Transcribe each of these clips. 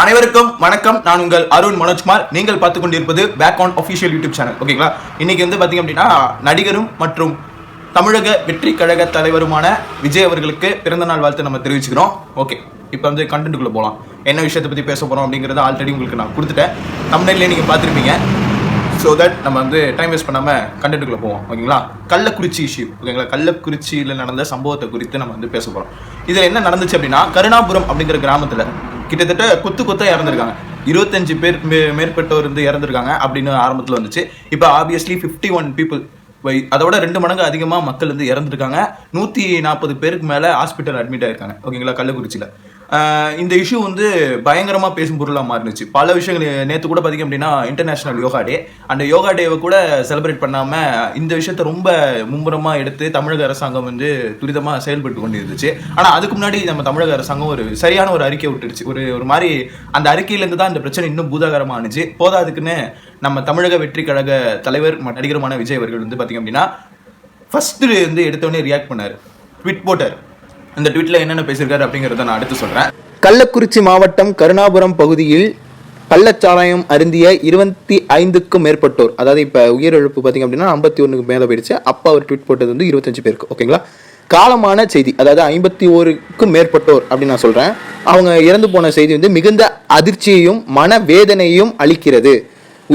அனைவருக்கும் வணக்கம். நான் உங்கள் அருண் மனோஜ்குமார். நீங்கள் பார்த்துக் கொண்டிருப்பது பேக்அவுண்ட் ஆஃபிஷியல் யூடியூப் சேனல். ஓகேங்களா? இன்னைக்கு வந்து பார்த்தீங்க அப்படின்னா நடிகரும் மற்றும் தமிழக வெற்றி கழக தலைவருமான விஜய் அவர்களுக்கு பிறந்தநாள் வாழ்த்து நம்ம தெரிவிச்சுக்கிறோம். ஓகே, இப்போ வந்து கண்டென்ட்டுக்குள்ளே போகலாம். என்ன விஷயத்தை பற்றி பேச போகிறோம் அப்படிங்கிறத ஆல்ரெடி உங்களுக்கு நான் கொடுத்துட்டேன். தமிழ்லேயே நீங்கள் பார்த்துருப்பீங்க. ஸோ தட் நம்ம வந்து டைம் வேஸ்ட் பண்ணாமல் கண்டென்ட்டுக்குள்ளே போவோம். ஓகேங்களா? கள்ளக்குறிச்சி இஷ்யூ. ஓகேங்களா? கள்ளக்குறிச்சியில் நடந்த சம்பவத்தை குறித்து நம்ம வந்து பேச போகிறோம். இதில் என்ன நடந்துச்சு அப்படின்னா, கருணாபுரம் அப்படிங்கிற கிராமத்தில் கிட்டத்தட்ட கொத்தா இறந்துருக்காங்க. 25 பேர் மேற்பட்டோர் வந்து இறந்துருக்காங்க அப்படின்னு ஆரம்பத்தில் வந்துச்சு. இப்போ ஆப்வியஸ்லி 51 பீப்புள், அதோட 2 மடங்கு அதிகமாக மக்கள் வந்து இறந்துருக்காங்க. 140 பேருக்கு மேலே ஹாஸ்பிட்டல் அட்மிட் ஆயிருக்காங்க. ஓகேங்களா? கள்ளக்குறிச்சியில் இந்த இஷ்யூ வந்து பயங்கரமாக பேசும் பொருளாக மாறினுச்சு. பல விஷயங்கள் நேற்று கூட பார்த்திங்க அப்படின்னா இன்டர்நேஷ்னல் யோகா டே. அந்த யோகா டேவை கூட செலிப்ரேட் பண்ணாமல் இந்த விஷயத்தை ரொம்ப மும்முரமாக எடுத்து தமிழக அரசாங்கம் வந்து துரிதமாக செயல்பட்டு கொண்டு இருந்துச்சு. ஆனால் அதுக்கு முன்னாடி நம்ம தமிழக அரசாங்கம் ஒரு சரியான ஒரு அறிக்கை விட்டுடுச்சு. ஒரு மாதிரி அந்த அறிக்கையிலேருந்து தான் இந்த பிரச்சனை இன்னும் பூதாகரமாக ஆனிச்சு. போதாதுக்குன்னு நம்ம தமிழக வெற்றி கழக தலைவர் நடிகருமான விஜய் அவர்கள் வந்து பார்த்திங்க அப்படின்னா ஃபஸ்ட்டு வந்து எடுத்தோடனே ரியாக்ட் பண்ணார், ட்வீட் போட்டார். இந்த ட்வீட்டில் என்னென்ன பேசியிருக்காரு அப்படிங்கிறத நான் அடுத்து சொல்கிறேன். கள்ளக்குறிச்சி மாவட்டம் கருணாபுரம் பகுதியில் கள்ளச்சாராயம் அருந்திய 25க்கும் மேற்பட்டோர், அதாவது இப்போ உயிரிழப்பு பார்த்தீங்க அப்படின்னா 51க்கு மேலே போயிடுச்சு. அப்போ அவர் ட்வீட் போட்டது வந்து 25 பேருக்கு. ஓகேங்களா? காலமான செய்தி, அதாவது 51க்கும் மேற்பட்டோர் அப்படின்னு நான் சொல்கிறேன். அவங்க இறந்து போன செய்தி வந்து மிகுந்த அதிர்ச்சியையும் மனவேதனையும் அளிக்கிறது.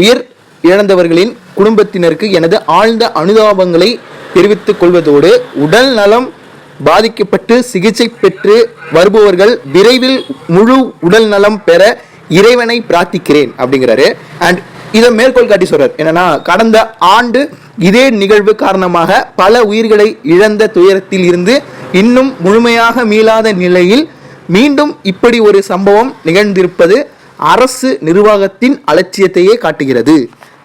உயிர் இழந்தவர்களின் குடும்பத்தினருக்கு எனது ஆழ்ந்த அனுதாபங்களை தெரிவித்துக் கொள்வதோடு உடல் நலம் பாதிக்கப்பட்டு சிகிச்சை பெற்று வருபவர்கள் விரைவில் முழு உடல் நலம் பெற இறைவனை பிரார்த்திக்கிறேன் அப்படிங்கிறாரு. அண்ட் இதை மேற்கோள் காட்டி சொல்றாரு என்னன்னா, கடந்த ஆண்டு இதே நிகழ்வு காரணமாக பல உயிர்களை இழந்த துயரத்தில் இருந்து இன்னும் முழுமையாக மீளாத நிலையில் மீண்டும் இப்படி ஒரு சம்பவம் நிகழ்ந்திருப்பது அரசு நிர்வாகத்தின் அலட்சியத்தையே காட்டுகிறது.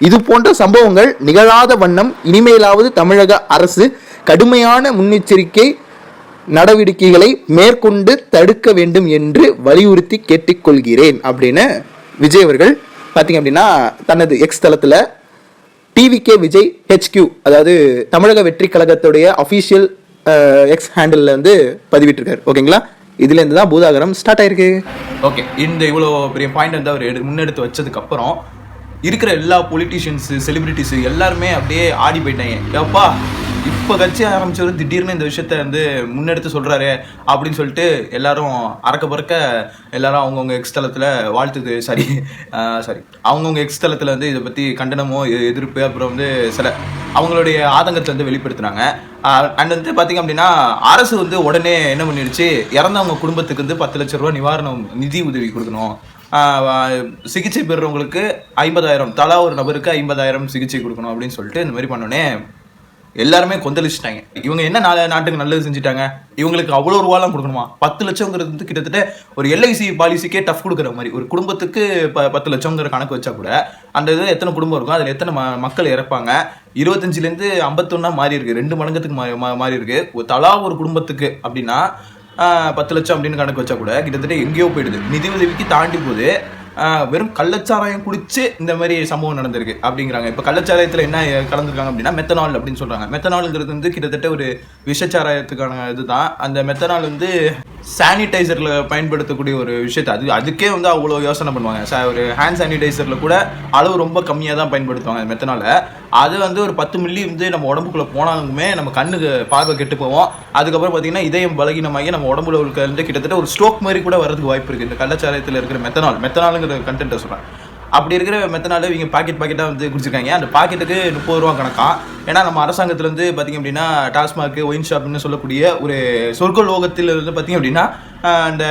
இது போன்ற சம்பவங்கள் நிகழாத வண்ணம் இனிமேலாவது தமிழக அரசு கடுமையான முன்னெச்சரிக்கை நடவடிக்கைகளை மேற்கொண்டு தடுக்க வேண்டும் என்று வலியுறுத்தி கேட்டுக்கொள்கிறேன் அப்படின்னு விஜய் அவர்கள் பார்த்தீங்க அப்படின்னா தனது எக்ஸ் தளத்தில் டிவிகே விஜய் HQ, அதாவது தமிழக வெற்றி கழகத்துடைய அஃபீஷியல் எக்ஸ் ஹேண்டில் வந்து பதிவிட்டிருக்காரு. ஓகேங்களா? இதுலேருந்து தான் பூதாகரம் ஸ்டார்ட் ஆயிருக்கு. ஓகே, இந்த இவ்வளோ பெரிய பாயிண்ட் வந்து அவர் முன்னெடுத்து வச்சதுக்கப்புறம் இருக்கிற எல்லா பொலிட்டீஷியன்ஸு செலிபிரிட்டிஸு எல்லாருமே அப்படியே ஆடி போயிட்டாங்க. எப்பா இப்போ கட்சி ஆரம்பிச்சவர் திடீர்னு இந்த விஷயத்த வந்து முன்னெடுத்து சொல்கிறாரு அப்படின்னு சொல்லிட்டு எல்லாரும் அறக்க பறக்க எல்லாரும் அவங்கவுங்க எக்ஸ்தலத்தில் வாழ்த்துது சாரி அவங்கவுங்க எக்ஸ்தலத்தில் வந்து இதை பற்றி கண்டனமோ எதிர்ப்பு அப்புறம் வந்து சில அவங்களுடைய ஆதங்கத்தை வந்து வெளிப்படுத்துனாங்க. அண்ட் வந்து பார்த்திங்க அப்படின்னா அரசு வந்து உடனே என்ன பண்ணிடுச்சு, இறந்தவங்க குடும்பத்துக்கு வந்து 10 லட்ச ரூபா நிவாரணம் நிதி உதவி கொடுக்கணும், சிகிச்சை பெறுறவங்களுக்கு 50,000 தலா ஒரு நபருக்கு 50,000 சிகிச்சை கொடுக்கணும் அப்படின்னு சொல்லிட்டு இந்த மாதிரி பண்ணோன்னே எல்லாருமே கொந்தளிச்சிட்டாங்க. இவங்க என்ன நாட்டுக்கு நல்லது செஞ்சுட்டாங்க, இவங்களுக்கு அவ்வளோ ரூபாலாம் கொடுக்கணுமா? 10 லட்சங்கிறது வந்து கிட்டத்தட்ட ஒரு LIC பாலிசிக்கே டஃப் கொடுக்குற மாதிரி. ஒரு குடும்பத்துக்கு 10 லட்சங்கிற கணக்கு வச்சா கூட அந்த இது எத்தனை குடும்பம் இருக்கும், அதில் எத்தனை மக்கள் இறப்பாங்க? 25லேருந்து 51 மாறி இருக்கு, 2 மடங்குக்கு மாறி இருக்கு. தலா ஒரு குடும்பத்துக்கு அப்படின்னா 10 லட்சம் அப்படின்னு கணக்கு வச்சா கூட கிட்டத்தட்ட எங்கேயோ போயிடுது. நிதி உதவிக்கு தாண்டி போகுது. வெறும் கள்ளச்சாராயம் குடிச்சு இந்த மாதிரி சம்பவம் நடந்திருக்கு அப்படிங்கிறாங்க. இப்போ கள்ளச்சாராயத்தில் என்ன கலந்துருக்காங்க அப்படின்னா மெத்தனால் அப்படின்னு சொல்கிறாங்க. மெத்தனாலுங்கிறது வந்து கிட்டத்தட்ட ஒரு விஷச்சாராயத்துக்கான இதுதான். அந்த மெத்தனால் வந்து சானிடைசரில் பயன்படுத்தக்கூடிய ஒரு விஷயத்தை அதுக்கே வந்து அவ்வளோ யோசனை பண்ணுவாங்க. ஒரு ஹேண்ட் சானிடைசரில் கூட அளவு ரொம்ப கம்மியாக தான் பயன்படுத்துவாங்க மெத்தனாலை. அது வந்து ஒரு 10 மில்லி வந்து நம்ம உடம்புக்குள்ளே போனாலுமே நம்ம கண்ணுக்கு பார்வை கெட்டு போவோம். அதுக்கப்புறம் பார்த்திங்கன்னா இதயம் பலகீனமாகி நம்ம உடம்புல வந்து கிட்டத்தட்ட ஒரு ஸ்ட்ரோக் மாதிரி கூட வரதுக்கு வாய்ப்பு இருக்குது. இந்த கள்ளச்சாராயத்தில் இருக்கிற மெத்தனாலுங்கிற கண்டென்ட்டை சொல்கிறேன். அப்படி இருக்கிற மெத்தனால இவங்க பாக்கெட்டாக வந்து குடிச்சிருக்காங்க. அந்த பாக்கெட்டுக்கு 30 ரூபா கணக்கா. ஏன்னா நம்ம அரசாங்கத்துலேருந்து பார்த்திங்க அப்படின்னா டாஸ்மாக் ஒயின் ஷாப்னு சொல்லக்கூடிய ஒரு சொர்க்க லோகத்தில் இருந்து பார்த்திங்க அப்படின்னா அந்த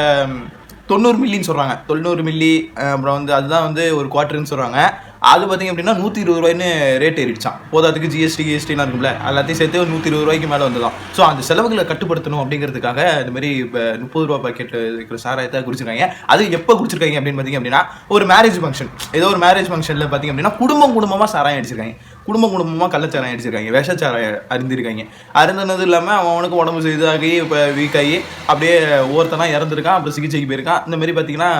90 மில்லின்னு சொல்கிறாங்க. 90 மில்லி அப்புறம் வந்து அதுதான் வந்து ஒரு குவார்ட்டர்னு சொல்கிறாங்க. அது பார்த்திங்க அப்படின்னா 120 ரூபாய்னு ரேட் ஏறிடுச்சான். போதாதுக்கு GSTலாம் இருக்குல்ல, எல்லாத்தையும் சேர்த்து ஒரு 120 ரூபாய்க்கு மேலே வந்துதான். ஸோ அந்த செலவுகளை கட்டுப்படுத்தணும் அப்படிங்கிறதுக்காக இந்த மாதிரி இப்போ 30 ரூபா பாக்கெட்டு இருக்கிற சாராயத்தை குடிச்சிருக்காங்க. அது எப்போ குடிச்சிருக்காங்க அப்படின்னு பார்த்திங்க அப்படின்னா ஒரு மேரேஜ் ஃபங்க்ஷன், ஏதோ ஒரு மேரேஜ் ஃபங்க்ஷனில் பார்த்திங்க அப்படின்னா குடும்பமாக சாராயம் அடிச்சிருக்காங்க. குடும்பமாக கள்ளச்சாராயம் அடிச்சிருக்காங்க, விஷச்சாராயம் அருந்திருக்காங்க. அருந்தினது இல்லாமல் அவனுக்கு உடம்பு இதாகி இப்போ வீக்காகி அப்படியே ஒவ்வொருத்தனா இறந்துருக்கான், அப்புறம் சிகிச்சைக்கு போயிருக்கான். இந்த மாதிரி பார்த்திங்கன்னா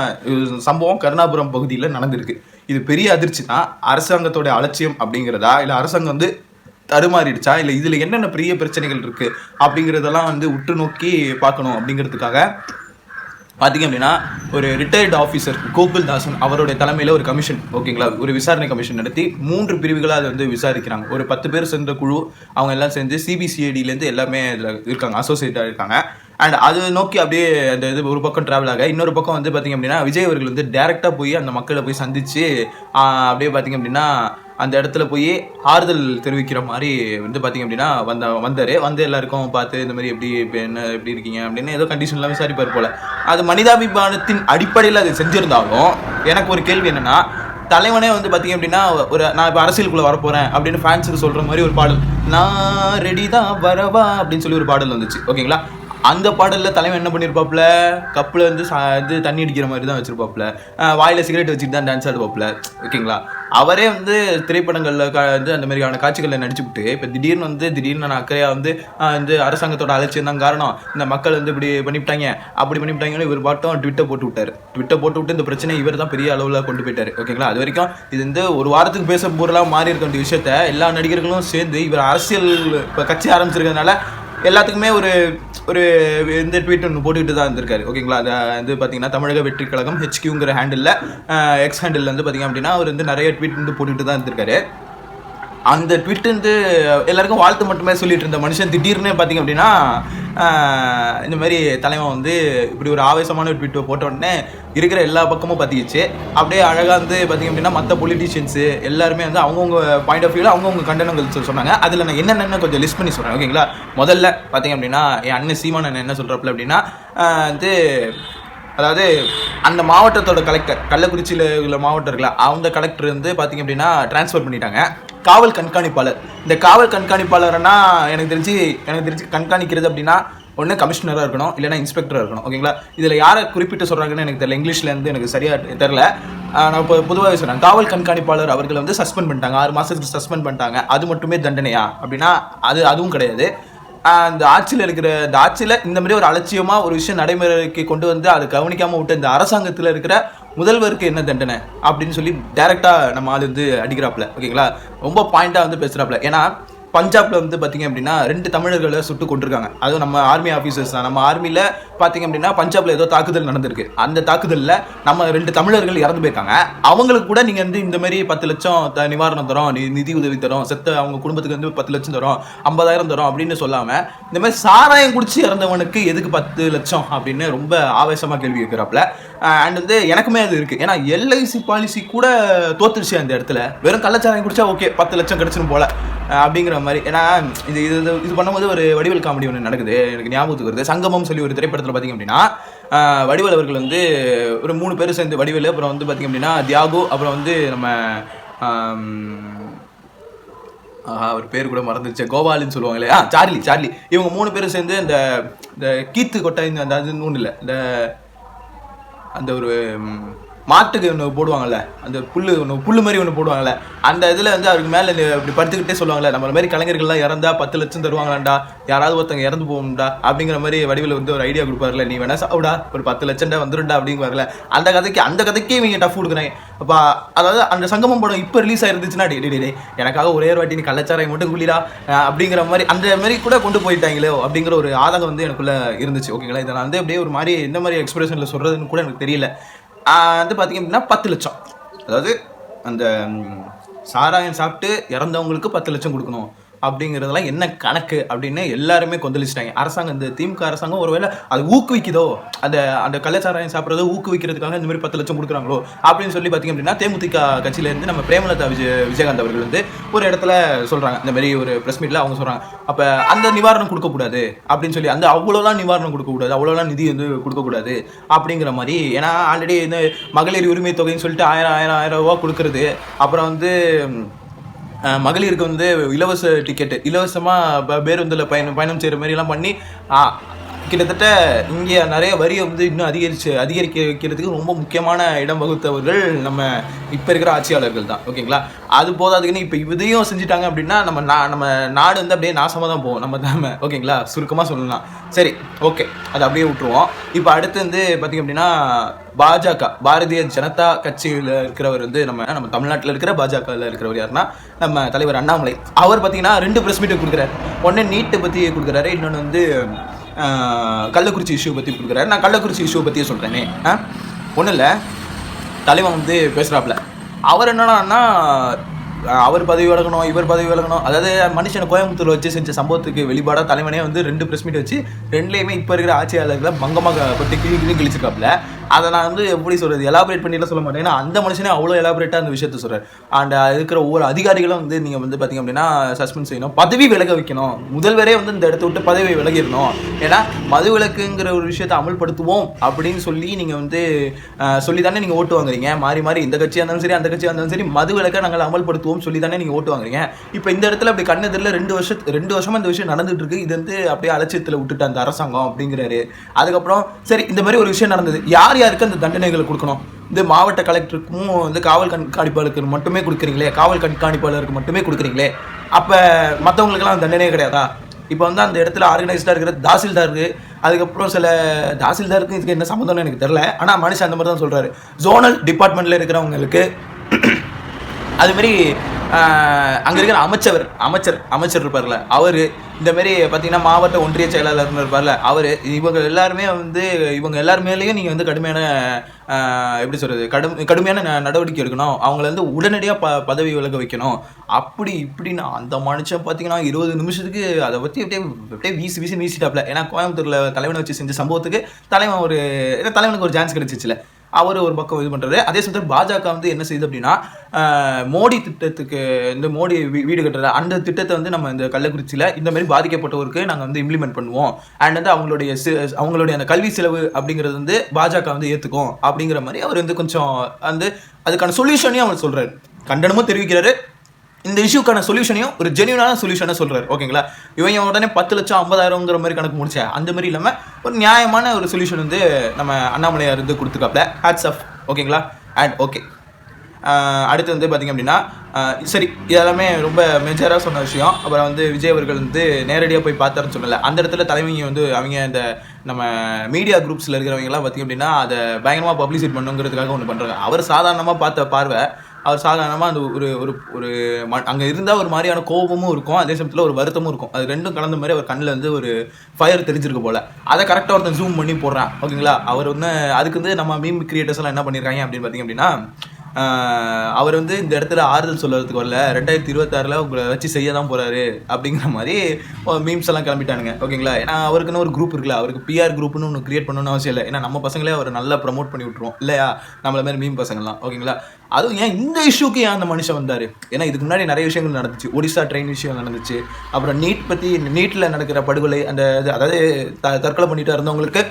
சம்பவம் கருணாபுரம் பகுதியில் நடந்திருக்கு. இது பெரிய அதிர்ச்சி தான். அரசாங்கத்தோட அலட்சியம் அப்படிங்கிறதா, இல்லை அரசாங்கம் வந்து தடுமாறிடுச்சா, இல்லை இதில் என்னென்ன பெரிய பிரச்சனைகள் இருக்குது அப்படிங்கிறதெல்லாம் வந்து உற்று நோக்கி பார்க்கணும் அப்படிங்கிறதுக்காக பார்த்தீங்க அப்படின்னா ஒரு ரிட்டையர்டு ஆஃபீஸர் கோகுல் தாசன் அவருடைய தலைமையில் ஒரு கமிஷன், ஓகேங்களா, ஒரு விசாரணை கமிஷன் நடத்தி 3 பிரிவுகளாக அதை வந்து விசாரிக்கிறாங்க. ஒரு 10 பேர் சேர்ந்த குழு, அவங்க எல்லாம் சேர்ந்து சிபிசிஐடியிலேருந்து எல்லாமே இதில் இருக்காங்க, அசோசியேட்டாக இருக்காங்க. அண்ட் அது நோக்கி அப்படியே அந்த இது ஒரு பக்கம் ட்ராவல் ஆக, இன்னொரு பக்கம் வந்து பார்த்திங்க அப்படின்னா விஜய் அவர்கள் வந்து டேரெக்டாக போய் அந்த மக்களை போய் சந்தித்து அப்படியே பார்த்திங்க அப்படின்னா அந்த இடத்துல போய் ஆறுதல் தெரிவிக்கிற மாதிரி வந்து பார்த்திங்க அப்படின்னா வந்தார். எல்லாருக்கும் பார்த்து இந்த மாதிரி எப்படி எப்படி இருக்கீங்க அப்படின்னு ஏதோ கண்டிஷன்லாம் விசாரிப்பார் போல். அது மனிதாபிமானத்தின் அடிப்படையில் அது செஞ்சுருந்தாலும் எனக்கு ஒரு கேள்வி என்னென்னா, தலைவனே வந்து பார்த்திங்க அப்படின்னா நான் இப்போ அரசியலுக்குள்ளே வரப்போகிறேன் அப்படின்னு ஃபேன்ஸுக்கு சொல்கிற மாதிரி ஒரு பாடல், நான் ரெடி தான் வரவா அப்படின்னு சொல்லி ஒரு பாடல் வந்துச்சு, ஓகேங்களா. அந்த பாடலில் தலைவன் என்ன பண்ணியிருப்பாப்புல, கப்பில் வந்து இது தண்ணி அடிக்கிற மாதிரி தான் வச்சுருப்பாப்புல, வாயில் சிகரெட் வச்சுட்டு தான் டான்ஸ் ஆடுவாப்புல, ஓகேங்களா. அவரே வந்து திரைப்படங்களில் வந்து அந்த மாதிரியான காட்சிகளில் நடிச்சுவிட்டு இப்போ திடீர்னு நான் அக்கறையாக வந்து அரசாங்கத்தோட அலட்சியம் தான் காரணம், இந்த மக்கள் வந்து இப்படி பண்ணிவிட்டாங்க அப்படி பண்ணிவிட்டாங்கன்னு இவர் பாட்டும் ட்விட்டர் போட்டு விட்டு இந்த பிரச்சனை இவர் தான் பெரிய அளவில் கொண்டு போயிட்டார், ஓகேங்களா. அது வரைக்கும் இது வந்து ஒரு வாரத்துக்கு பேச பொருளாக மாறி இருக்க வேண்டிய விஷயத்த எல்லா நடிகர்களும் சேர்ந்து இவர் அரசியல் இப்போ கட்சி ஆரம்பிச்சிருக்கிறதுனால எல்லாத்துக்குமே ஒரு இந்த ட்வீட் ஒன்று போட்டுக்கிட்டு தான் இருந்திருக்காரு, ஓகேங்களா. அது வந்து பார்த்தீங்கன்னா தமிழக வெற்றி கழகம் HQங்கிற ஹேண்டில் எக்ஸ் ஹேண்டில் வந்து பார்த்திங்க அப்படின்னா அவர் வந்து நிறைய ட்வீட் வந்து போட்டுக்கிட்டு தான் இருந்திருக்காரு. அந்த ட்வீட் வந்து எல்லாருக்கும் வாழ்த்து மட்டுமே சொல்லிட்டு இருந்த மனுஷன் திடீர்னு பார்த்திங்க அப்படின்னா இந்த மாதிரி தலைவன் வந்து இப்படி ஒரு ஆவேசமான ஒரு ட்வீட்டை போட்ட உடனே இருக்கிற எல்லா பக்கமும் பார்த்திக்கிச்சு. அப்படியே அழகாக வந்து பார்த்திங்க அப்படின்னா மற்ற பொலிட்டீஷியன்ஸு எல்லாருமே வந்து அவங்கவுங்க பாயிண்ட் ஆஃப் வியூவில் அவங்கவுங்க கண்டனங்கள் சொன்னாங்க. அதில் நான் என்னென்னு கொஞ்சம் லிஸ்ட் பண்ணி சொல்கிறேன், ஓகேங்களா. முதல்ல பார்த்திங்க அப்படின்னா என் அண்ணன் சீமான் என்ன சொல்கிறப்பல அப்படின்னா வந்து அதாவது அந்த மாவட்டத்தோட கலெக்டர், கள்ளக்குறிச்சியில் உள்ள மாவட்டம் இருக்குல்ல, அந்த கலெக்டர் வந்து பார்த்திங்க அப்படின்னா ட்ரான்ஸ்ஃபர் பண்ணிட்டாங்க. காவல் கண்காணிப்பாளர், இந்த காவல் கண்காணிப்பாளர்னா எனக்கு தெரிஞ்சு கண்காணிக்கிறது அப்படின்னா ஒன்று கமிஷனராக இருக்கணும், இல்லைனா இன்ஸ்பெக்டராக இருக்கணும், ஓகேங்களா. இதில் யாரை குறிப்பிட்டு சொல்கிறாங்கன்னு எனக்கு தெரியல, இங்கிலீஷில் இருந்து எனக்கு சரியாக தெரில. நான் இப்போ பொதுவாகவே சொன்னேன், காவல் கண்காணிப்பாளர் அவர்களை வந்து சஸ்பெண்ட் பண்ணிட்டாங்க, 6 மாதத்துக்கு சஸ்பெண்ட் பண்ணிட்டாங்க. அது மட்டுமே தண்டனையா அப்படின்னா அதுவும் கிடையாது. இந்த ஆட்சியில் இந்த மாதிரி ஒரு அலட்சியமாக ஒரு விஷயம் நடைமுறைக்கு கொண்டு வந்து அதை கவனிக்காமல் விட்டு இந்த அரசாங்கத்தில் இருக்கிற முதல்வருக்கு என்ன தண்டனை அப்படின்னு சொல்லி டைரெக்டாக நம்ம ஆள் வந்து அடிக்கிறாப்புல, ஓகேங்களா. ரொம்ப பாயிண்டாக வந்து பேசுகிறாப்புல. ஏன்னா பஞ்சாப்ல வந்து பார்த்திங்க அப்படின்னா 2 தமிழர்களை சுட்டு கொண்டிருக்காங்க. அதுவும் நம்ம ஆர்மி ஆஃபீஸர்ஸ் தான். நம்ம ஆர்மியில் பார்த்திங்க அப்படின்னா பஞ்சாப்ல ஏதோ தாக்குதல் நடந்திருக்கு. அந்த தாக்குதலில் நம்ம 2 தமிழர்கள் இறந்து போயிருக்காங்க. அவங்களுக்கு கூட நீங்கள் வந்து இந்த மாதிரி 10 லட்சம் நிவாரணம் தரோம், நிதி உதவி தரோம், அவங்க குடும்பத்துக்கு வந்து 10 லட்சம் தரோம், 50,000 தரோம் அப்படின்னு சொல்லாமல் இந்த மாதிரி சாராயம் குடிச்சு இறந்தவனுக்கு எதுக்கு 10 லட்சம் அப்படின்னு ரொம்ப ஆவேசமாக கேள்வி கேட்குறாப்புல. அண்ட் வந்து எனக்குமே அது இருக்குது. ஏன்னா LIC பாலிசி கூட தோத்துருச்சு அந்த இடத்துல. வெறும் கள்ளச்சாராயம் குடிச்சா ஓகே 10 லட்சம் கிடச்சிடும் போல அப்படிங்கிற மாதிரி. ஏன்னா இது பண்ணும்போது ஒரு வடிவேல் காமெடி ஒன்று நடக்குது, எனக்கு ஞாபகத்துக்கு வருது. சங்கமம் சொல்லி ஒரு திரைப்படத்தில் பார்த்திங்க அப்படின்னா வடிவேல் அவர்கள் வந்து ஒரு 3 பேர் சேர்ந்து, வடிவேல், அப்புறம் வந்து பார்த்திங்க அப்படின்னா தியாகு, அப்புறம் வந்து நம்ம அவர் பேர் கூட மறந்துச்சு, கோபாலின்னு சொல்லுவாங்களே, சார்லி, இவங்க 3 பேரும் சேர்ந்து இந்த கீத்து கொட்டை அந்த அது ஒன்றும் இல்லை, அந்த ஒரு மாட்டுக்கு ஒன்று போடுவாங்கள்ல, அந்த புல்லு மாதிரி ஒன்று போடுவாங்கள்ல, அந்த இதில் வந்து அவருக்கு மேலே இப்படி படுத்துக்கிட்டே சொல்லுவாங்கள்ல, நம்மள மாதிரி கலைஞர்கள்லாம் இறந்தா 10 லட்சம் தருவாங்களாண்டா, யாராவது ஒருத்தங்க இறந்து போகும்டா அப்படிங்கிற மாதிரி வடிவில் வந்து ஒரு ஐடியா கொடுப்பாருல, நீ வேணா சாப்பிடா ஒரு 10 லட்சம்டா வந்துருண்டா அப்படிங்குவார்ல. அந்த கதைக்கே இவங்க டஃப் கொடுக்குறாங்க. அப்போ அதாவது அந்த சங்கமம் படம் இப்போ ரிலீஸ் ஆயிருந்துச்சுன்னா டே எனக்காக ஒரே ஒரு வாட்டி நீ கள்ளச்சாராயம் மட்டும் குளிடா அப்படிங்கிற மாதிரி அந்த மாதிரி கூட கொண்டு போயிட்டாங்களோ அப்படிங்கிற ஒரு ஆதங்கம் வந்து எனக்குள்ளே இருந்துச்சு, ஓகேங்களா. இதை நான் வந்து அப்படியே ஒரு மாதிரி இந்த மாதிரி எக்ஸ்பிரஷனில் சொல்கிறதுன்னு கூட எனக்கு தெரியல. வந்து பார்த்திங்க அப்படின்னா 10 லட்சம், அதாவது அந்த சாராயம் சாப்பிட்டு இறந்தவங்களுக்கு 10 லட்சம் கொடுக்கணும் அப்படிங்கிறதெல்லாம் என்ன கணக்கு அப்படின்னு எல்லாருமே கொந்தளிச்சிட்டாங்க. அரசாங்கம், இந்த திமுக அரசாங்கம் ஒருவேளை அது ஊக்குவிக்குதோ, அந்த கள்ளச்சாராயம் சாப்பிட்றத ஊக்குவிக்கிறதுக்காக இந்த மாதிரி 10 லட்சம் கொடுக்குறாங்களோ அப்படின்னு சொல்லி பார்த்திங்க அப்படின்னா தேமுதிக கட்சியிலேருந்து நம்ம பிரேமலதா விஜயகாந்த் அவர்கள் வந்து ஒரு இடத்துல சொல்கிறாங்க, இந்த மாதிரி ஒரு ப்ரெஸ் மீட்டில் அவங்க சொல்கிறாங்க, அப்போ அந்த நிவாரணம் கொடுக்கக்கூடாது அப்படின்னு சொல்லி, அந்த அவ்வளோலாம் நிவாரணம் கொடுக்கக்கூடாது, அவ்வளோலாம் நிதி வந்து கொடுக்கக்கூடாது அப்படிங்கிற மாதிரி. ஏன்னா ஆல்ரெடி இந்த மகளிர் உரிமை தொகைன்னு சொல்லிட்டு 1000 ரூபா கொடுக்குறது, அப்புறம் வந்து மகளிருக்கு வந்து இலவச டிக்கெட்டு, இலவசமாக பேருந்தில் பயணம் செய்கிற மாதிரிலாம் பண்ணி கிட்டத்தட்ட இங்கே நிறைய வரியை வந்து இன்னும் அதிகரிக்க வைக்கிறதுக்கு ரொம்ப முக்கியமான இடம் வகுத்தவர்கள் நம்ம இப்போ இருக்கிற ஆட்சியாளர்கள் தான், ஓகேங்களா. அது போதாதுக்குன்னு இப்போ இதையும் செஞ்சுட்டாங்க அப்படின்னா நம்ம நாடு வந்து அப்படியே நாசமாக தான் போகும் நம்ம, ஓகேங்களா. சுருக்கமாக சொல்லலாம். சரி, ஓகே, அதை அப்படியே விட்டுருவோம். இப்போ அடுத்து வந்து பார்த்திங்க அப்படின்னா பாஜக, பாரதிய ஜனதா கட்சியில் இருக்கிறவர் வந்து நம்ம தமிழ்நாட்டில் இருக்கிற பாஜகவில் இருக்கிறவர் யாருன்னா நம்ம தலைவர் அண்ணாமலை. அவர் பார்த்திங்கன்னா 2 ப்ரெஸ் மீட்டு கொடுக்குறாரு. ஒன்று நீட்டை பற்றி கொடுக்குறாரு, இன்னொன்று வந்து கள்ளக்குறிச்சி இஷ்யூ பற்றி கொடுக்குறாரு. நான் கள்ளக்குறிச்சி இஷ்யூ பற்றியே சொல்கிறேனே. ஒன்றும் இல்லை, தலைவன் வந்து பேசுகிறாப்புல. அவர் என்னன்னா அவர் பதவி விலகணும், இவர் பதவி விலகணும். அதாவது மனுஷனை கோயம்புத்தூர் வச்சு செஞ்ச சம்பவத்துக்கு வெளிப்பாடாக தலைவனே வந்து 2 ப்ரெஸ் மீட் வச்சு 2லேயுமே இப்போ இருக்கிற ஆட்சியாளர்களை பங்கமாக பட்டு கிழிச்சிருக்காப்புல. அதை நான் வந்து எப்படி சொல்கிறது, எலாபரேட் பண்ணிலாம் சொல்ல மாட்டேன். ஏன்னா அந்த மனுஷனே அவ்வளோ எலாபரேட்டாக அந்த விஷயத்த சொல்கிறார். அண்ட் இருக்கிற ஒவ்வொரு அதிகாரிகளும் வந்து நீங்கள் வந்து பார்த்திங்க அப்படின்னா சஸ்பெண்ட் செய்யணும், பதவி விலக வைக்கணும். முதல்வரே வந்து இந்த இடத்த விட்டு பதவி விலகிடணும். ஏன்னா மது விலக்குங்கிற ஒரு விஷயத்தை அமல்படுத்துவோம் அப்படின்னு சொல்லி நீங்கள் வந்து சொல்லி தானே நீங்கள் ஓட்டு வாங்குறீங்க. மாறி மாறி இந்த கட்சியாக இருந்தாலும் சரி, அந்த கட்சியாக இருந்தாலும் சரி, மது விலக்கை நாங்கள் அமல்படுத்துவோம் சொல்லி தானே நீங்கள் ஓட்டு வாங்குறீங்க. இப்போ இந்த இடத்துல அப்படி கண்ணெதிரில் 2 வருஷமா இந்த விஷயம் நடந்துட்டு இருக்கு. இது வந்து அப்படியே அலட்சியத்தில் விட்டுட்டு அந்த அரசாங்கம் அப்படிங்கிறாரு. அதுக்கப்புறம் சரி, இந்த மாதிரி ஒரு விஷயம் நடந்தது, யார் யாருக்கு அந்த தண்டனைகளை கொடுக்கணும்? இந்த மாவட்ட கலெக்டருக்கும் வந்து காவல் கண்காணிப்பாளருக்கு மட்டுமே கொடுக்குறீங்களே, காவல் கண்காணிப்பாளருக்கு மட்டுமே கொடுக்குறீங்களே, அப்போ மற்றவங்களுக்கெல்லாம் தண்டனையே கிடையாதா? இப்போ வந்து அந்த இடத்துல ஆர்கனைஸ்டாக இருக்கிற தாசில்தாருக்கு, அதுக்கப்புறம் சில தாசில்தாருக்கு இதுக்கு என்ன சம்மந்தம்னு எனக்கு தெரியல. ஆனால் மனுஷன் அந்த மாதிரி தான் சொல்கிறாரு. ஜோனல் டிபார்ட்மெண்ட்டில் இருக்கிறவங்களுக்கு அதுமாரி அங்கே இருக்கிற அமைச்சர் இருப்பார்ல அவர், இந்த மாதிரி பார்த்தீங்கன்னா மாவட்ட ஒன்றிய செயலாளர்னு இருப்பார்ல அவர், இவங்க எல்லாருமே வந்து இவங்க எல்லார் மேலேயும் நீங்கள் வந்து கடுமையான எப்படி சொல்கிறது, கடுமையான நடவடிக்கை எடுக்கணும். அவங்கள வந்து உடனடியாக பதவி விலக வைக்கணும். அப்படி இப்படின்னா அந்த மனுஷன் பார்த்தீங்கன்னா 20 நிமிஷத்துக்கு அதை பற்றி அப்படியே வீசிட்டாப்ல. ஏன்னா கோயம்புத்தூரில் தலைவனை வச்சு செஞ்ச சம்பவத்துக்கு தலைவனுக்கு ஒரு சான்ஸ் கிடைச்சிச்சுல, அவர் ஒரு பக்கம் இது பண்ணுறாரு. அதே சமயத்தில் பாஜக வந்து என்ன செய்யுது அப்படின்னா, மோடி திட்டத்துக்கு இந்த மோடி வீடு கட்டுற அந்த திட்டத்தை வந்து நம்ம இந்த கள்ளக்குறிச்சியில் இந்த மாதிரி பாதிக்கப்பட்டவருக்கு நாங்கள் வந்து இம்ப்ளிமெண்ட் பண்ணுவோம். அண்ட் வந்து அவங்களுடைய அந்த கல்வி செலவு அப்படிங்கிறது வந்து பாஜக வந்து ஏற்றுக்கும் அப்படிங்கிற மாதிரி அவர் வந்து கொஞ்சம் வந்து அதுக்கான சொல்யூஷனையும் அவர் சொல்கிறாரு. கண்டனமும் தெரிவிக்கிறாரு. இந்த இஷ்யூக்கான சொல்யூஷனையும் ஒரு ஜென்யூனான சொல்யூஷனை சொல்கிறார். ஓகேங்களா, இவங்க உடனே 10 லட்சம் 50,000ங்கிற மாதிரி கணக்கு முடிச்சேன். அந்த மாதிரி இல்லாமல் ஒரு நியாயமான ஒரு சொல்யூஷன் வந்து நம்ம அண்ணாமலையார் வந்து கொடுத்துருக்காப்ல. Hats off. ஓகேங்களா. அண்ட் ஓகே, அடுத்து வந்து பார்த்திங்க அப்படின்னா சரி, இதெல்லாமே ரொம்ப மேஜராக சொன்ன விஷயம். அப்புறம் வந்து விஜய் அவர்கள் வந்து நேரடியாக போய் பார்த்தாருன்னு சொன்னல, அந்த இடத்துல தலைவங்க வந்து அவங்க இந்த நம்ம மீடியா குரூப்ஸில் இருக்கிறவங்கலாம் பார்த்திங்க அப்படின்னா அதை பயங்கரமாக பப்ளிசிட்டி பண்ணுங்கிறதுக்காக ஒன்று பண்ணுறாங்க. அவர் சாதாரணமாக பார்த்த பார்வை, அவர் சாதாரணமாக அந்த ஒரு அங்கே இருந்தால் ஒரு மாதிரியான கோபமும் இருக்கும், அதே சமயத்தில் ஒரு வருத்தமும் இருக்கும். அது ரெண்டும் கலந்த மாதிரி அவர் கண்ணில் வந்து ஒரு ஃபயர் தெரிஞ்சிருக்கு போல். அதை கரெக்டாக ஒருத்தன் ஜூம் பண்ணி போடுறான். ஓகேங்களா. அவர் வந்து அதுக்கு வந்து நம்ம மீம் கிரியேட்டர்ஸ் எல்லாம் என்ன பண்ணியிருக்காங்க அப்படின்னு பார்த்திங்க அப்படின்னா, அவர் வந்து இந்த இடத்துல ஆறுதல் சொல்கிறதுக்கு வரல, 2026 உங்களை வச்சு செய்ய தான் போகிறாரு அப்படிங்கிற மாதிரி மீம்ஸ் எல்லாம் கிளம்பிட்டானுங்க. ஓகேங்களா. ஏன்னா அவருக்குன்னு ஒரு குரூப் இருக்குல்ல, அவருக்கு பிஆர் குரூப்னு ஒன்று கிரியேட் பண்ணணும்னு அவசியம் இல்லை. ஏன்னா நம்ம பசங்களே அவர் நல்லா ப்ரமோட் பண்ணி விட்ருவோம் இல்லையா, நம்மள மாதிரி மீம் பசங்கள்லாம். ஓகேங்களா. அதுவும் ஏன் இந்த இஷ்யூக்கு ஏன் அந்த மனுஷன் வந்தார்? ஏன்னா இதுக்கு முன்னாடி நிறைய விஷயங்கள் நடந்துச்சு. ஒடிசா ட்ரெயின் விஷயம் நடந்துச்சு, அப்புறம் நீட்டில் நடக்கிற படுகொலை, அந்த அதாவது தற்கொலை பண்ணிட்டு இருந்தவங்களுக்கு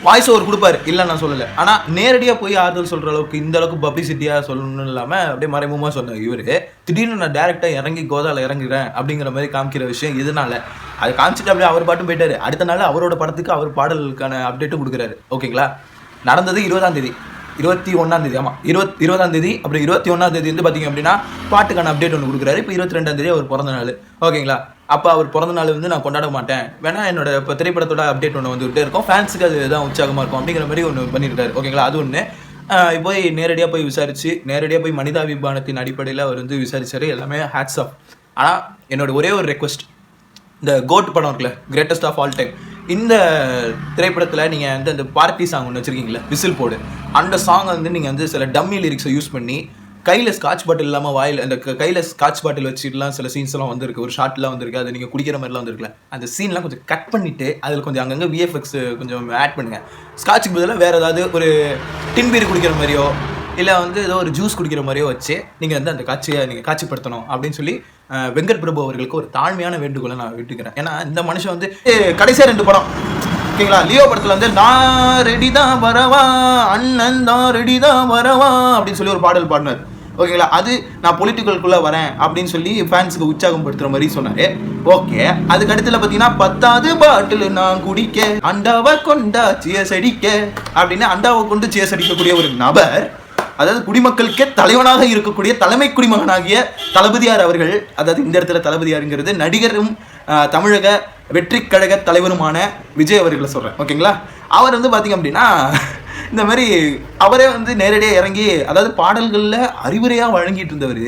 வாய்ஸ் ஓவர் கொடுப்பாரு, இல்லை நான் சொல்லலை. ஆனால் நேரடியாக போய் ஆறுதல் சொல்கிற அளவுக்கு இந்த அளவுக்கு பப்ளிசிட்டியாக சொல்லணும்னு இல்லாமல் அப்படியே மறைமுகமாக சொன்னேன். இவர் திடீர்னு நான் டேரெக்டாக இறங்கி கோதாவில் இறங்குறேன் அப்படிங்கிற மாதிரி காமிக்கிற விஷயம் இதனால அதை காமிச்சிட்டு அப்படியே அவர் பாட்டும் போயிட்டாரு. அடுத்த நாள் அவரோட படத்துக்கு அவர் பாடலுக்கான அப்டேட்டும் கொடுக்குறாரு. ஓகேங்களா. நடந்தது 20ஆம் தேதி, 21ஆம் தேதி, ஆமாம் 20ஆம் தேதி. அப்புறம் 21ஆம் தேதி வந்து பார்த்திங்க அப்படின்னா பாட்டுக்கான அப்டேட் ஒன்று கொடுக்குறாரு. இப்போ 22ஆம் தேதி அவர் பிறந்த நாள். ஓகேங்களா. அப்போ அவர் பிறந்த நாள் வந்து நான் கொண்டாட மாட்டேன், வேணா என்னோட இப்போ திரைப்படத்தோட அப்டேட் ஒன்று வந்துகிட்டே இருக்கும், ஃபேன்ஸுக்கு அதுதான் உற்சாகமாக இருக்கும் அப்படிங்கிற மாதிரி ஒன்று பண்ணியிருக்காரு. ஓகேங்களா. அது ஒன்று போய் நேரடியாக போய் விசாரித்து, நேரடியாக போய் மனிதாபிமானத்தின் அடிப்படையில் அவர் வந்து விசாரிச்சார். எல்லாமே ஹேட்ஸ் ஆஃப். ஆனால் என்னோட ஒரே ஒரு ரெக்வஸ்ட், இந்த கோட் படம் இருக்குல்ல, கிரேட்டஸ்ட் ஆஃப் ஆல் டைம், இந்த திரைப்படத்தில் நீங்கள் வந்து அந்த பார்ட்டி சாங் ஒன்று வச்சுருக்கீங்களே, விசில் போடு, அந்த சாங்கை வந்து நீங்கள் வந்து சில டம்மி லிரிக்ஸை யூஸ் பண்ணி கையில் ஸ்காட்ச் பாட்டில் இல்லாமல் வாயில் அந்த கையில் ஸ்காட்ச் பாட்டில் வச்சுட்டுலாம் சில சீன்ஸ்லாம் வந்துருக்கு, ஒரு ஷார்ட்லாம் வந்துருக்கு, அது நீங்கள் குடிக்கிற மாதிரிலாம் வந்துருக்குல்ல, அந்த சீன்லாம் கொஞ்சம் கட் பண்ணிவிட்டு அதில் கொஞ்சம் அங்கங்கே விஎஃப்எக்ஸ் கொஞ்சம் ஆட் பண்ணுங்கள். ஸ்காட்சுக்கு பதிலாக வேறு ஏதாவது ஒரு டின் பீர் குடிக்கிற மாதிரியோ இல்லை வந்து ஏதோ ஒரு ஜூஸ் குடிக்கிற மாதிரியோ வச்சு நீங்கள் வந்து அந்த காட்சியை நீங்கள் காட்சிப்படுத்தணும் அப்படின்னு சொல்லி வெங்கட் பிரபு அவர்களுக்கு ஒரு தாழ்மையான வேண்டுகோளை நான் விட்டுக்கிறேன். ஏன்னா இந்த மனுஷன் வந்து கடைசியாக 2 படம் ஓகேங்களா, லியோ படத்தில் வந்து நான் ரெடி தான் வரவா, அண்ணன் தான் ரெடி தான் வரவா அப்படின்னு சொல்லி ஒரு பாடல் பாடினார். ஓகேங்களா. அது நான் பொலிட்டிக்கலுக்குள்ளே வரேன் அப்படின்னு சொல்லி ஃபேன்ஸுக்கு உற்சாகம் படுத்துகிற மாதிரி சொன்னார். ஓகே. அதுக்கு அடுத்துல பார்த்தீங்கன்னா 10வது பாட்டில் நான் குடிக்க, அண்டாவை கொண்டா சியர்ஸ் அடிக்க அப்படின்னு அண்டாவை கொண்டு சியர்ஸ் அடிக்கக்கூடிய ஒரு நபர், அதாவது குடிமக்களுக்கே தலைவனாக இருக்கக்கூடிய தலைமை குடிமகனாகிய தளபதியார் அவர்கள், அதாவது இந்த இடத்துல தளபதியாருங்கிறது நடிகரும் தமிழக வெற்றி கழக தலைவருமான விஜய் அவர்களை சொல்கிறேன். ஓகேங்களா. அவர் வந்து பார்த்திங்க அப்படின்னா இந்த மாதிரி அவரே வந்து நேரடியாக இறங்கி, அதாவது பாடல்களில் அறிவுரையாக வழங்கிட்டு இருந்தவர்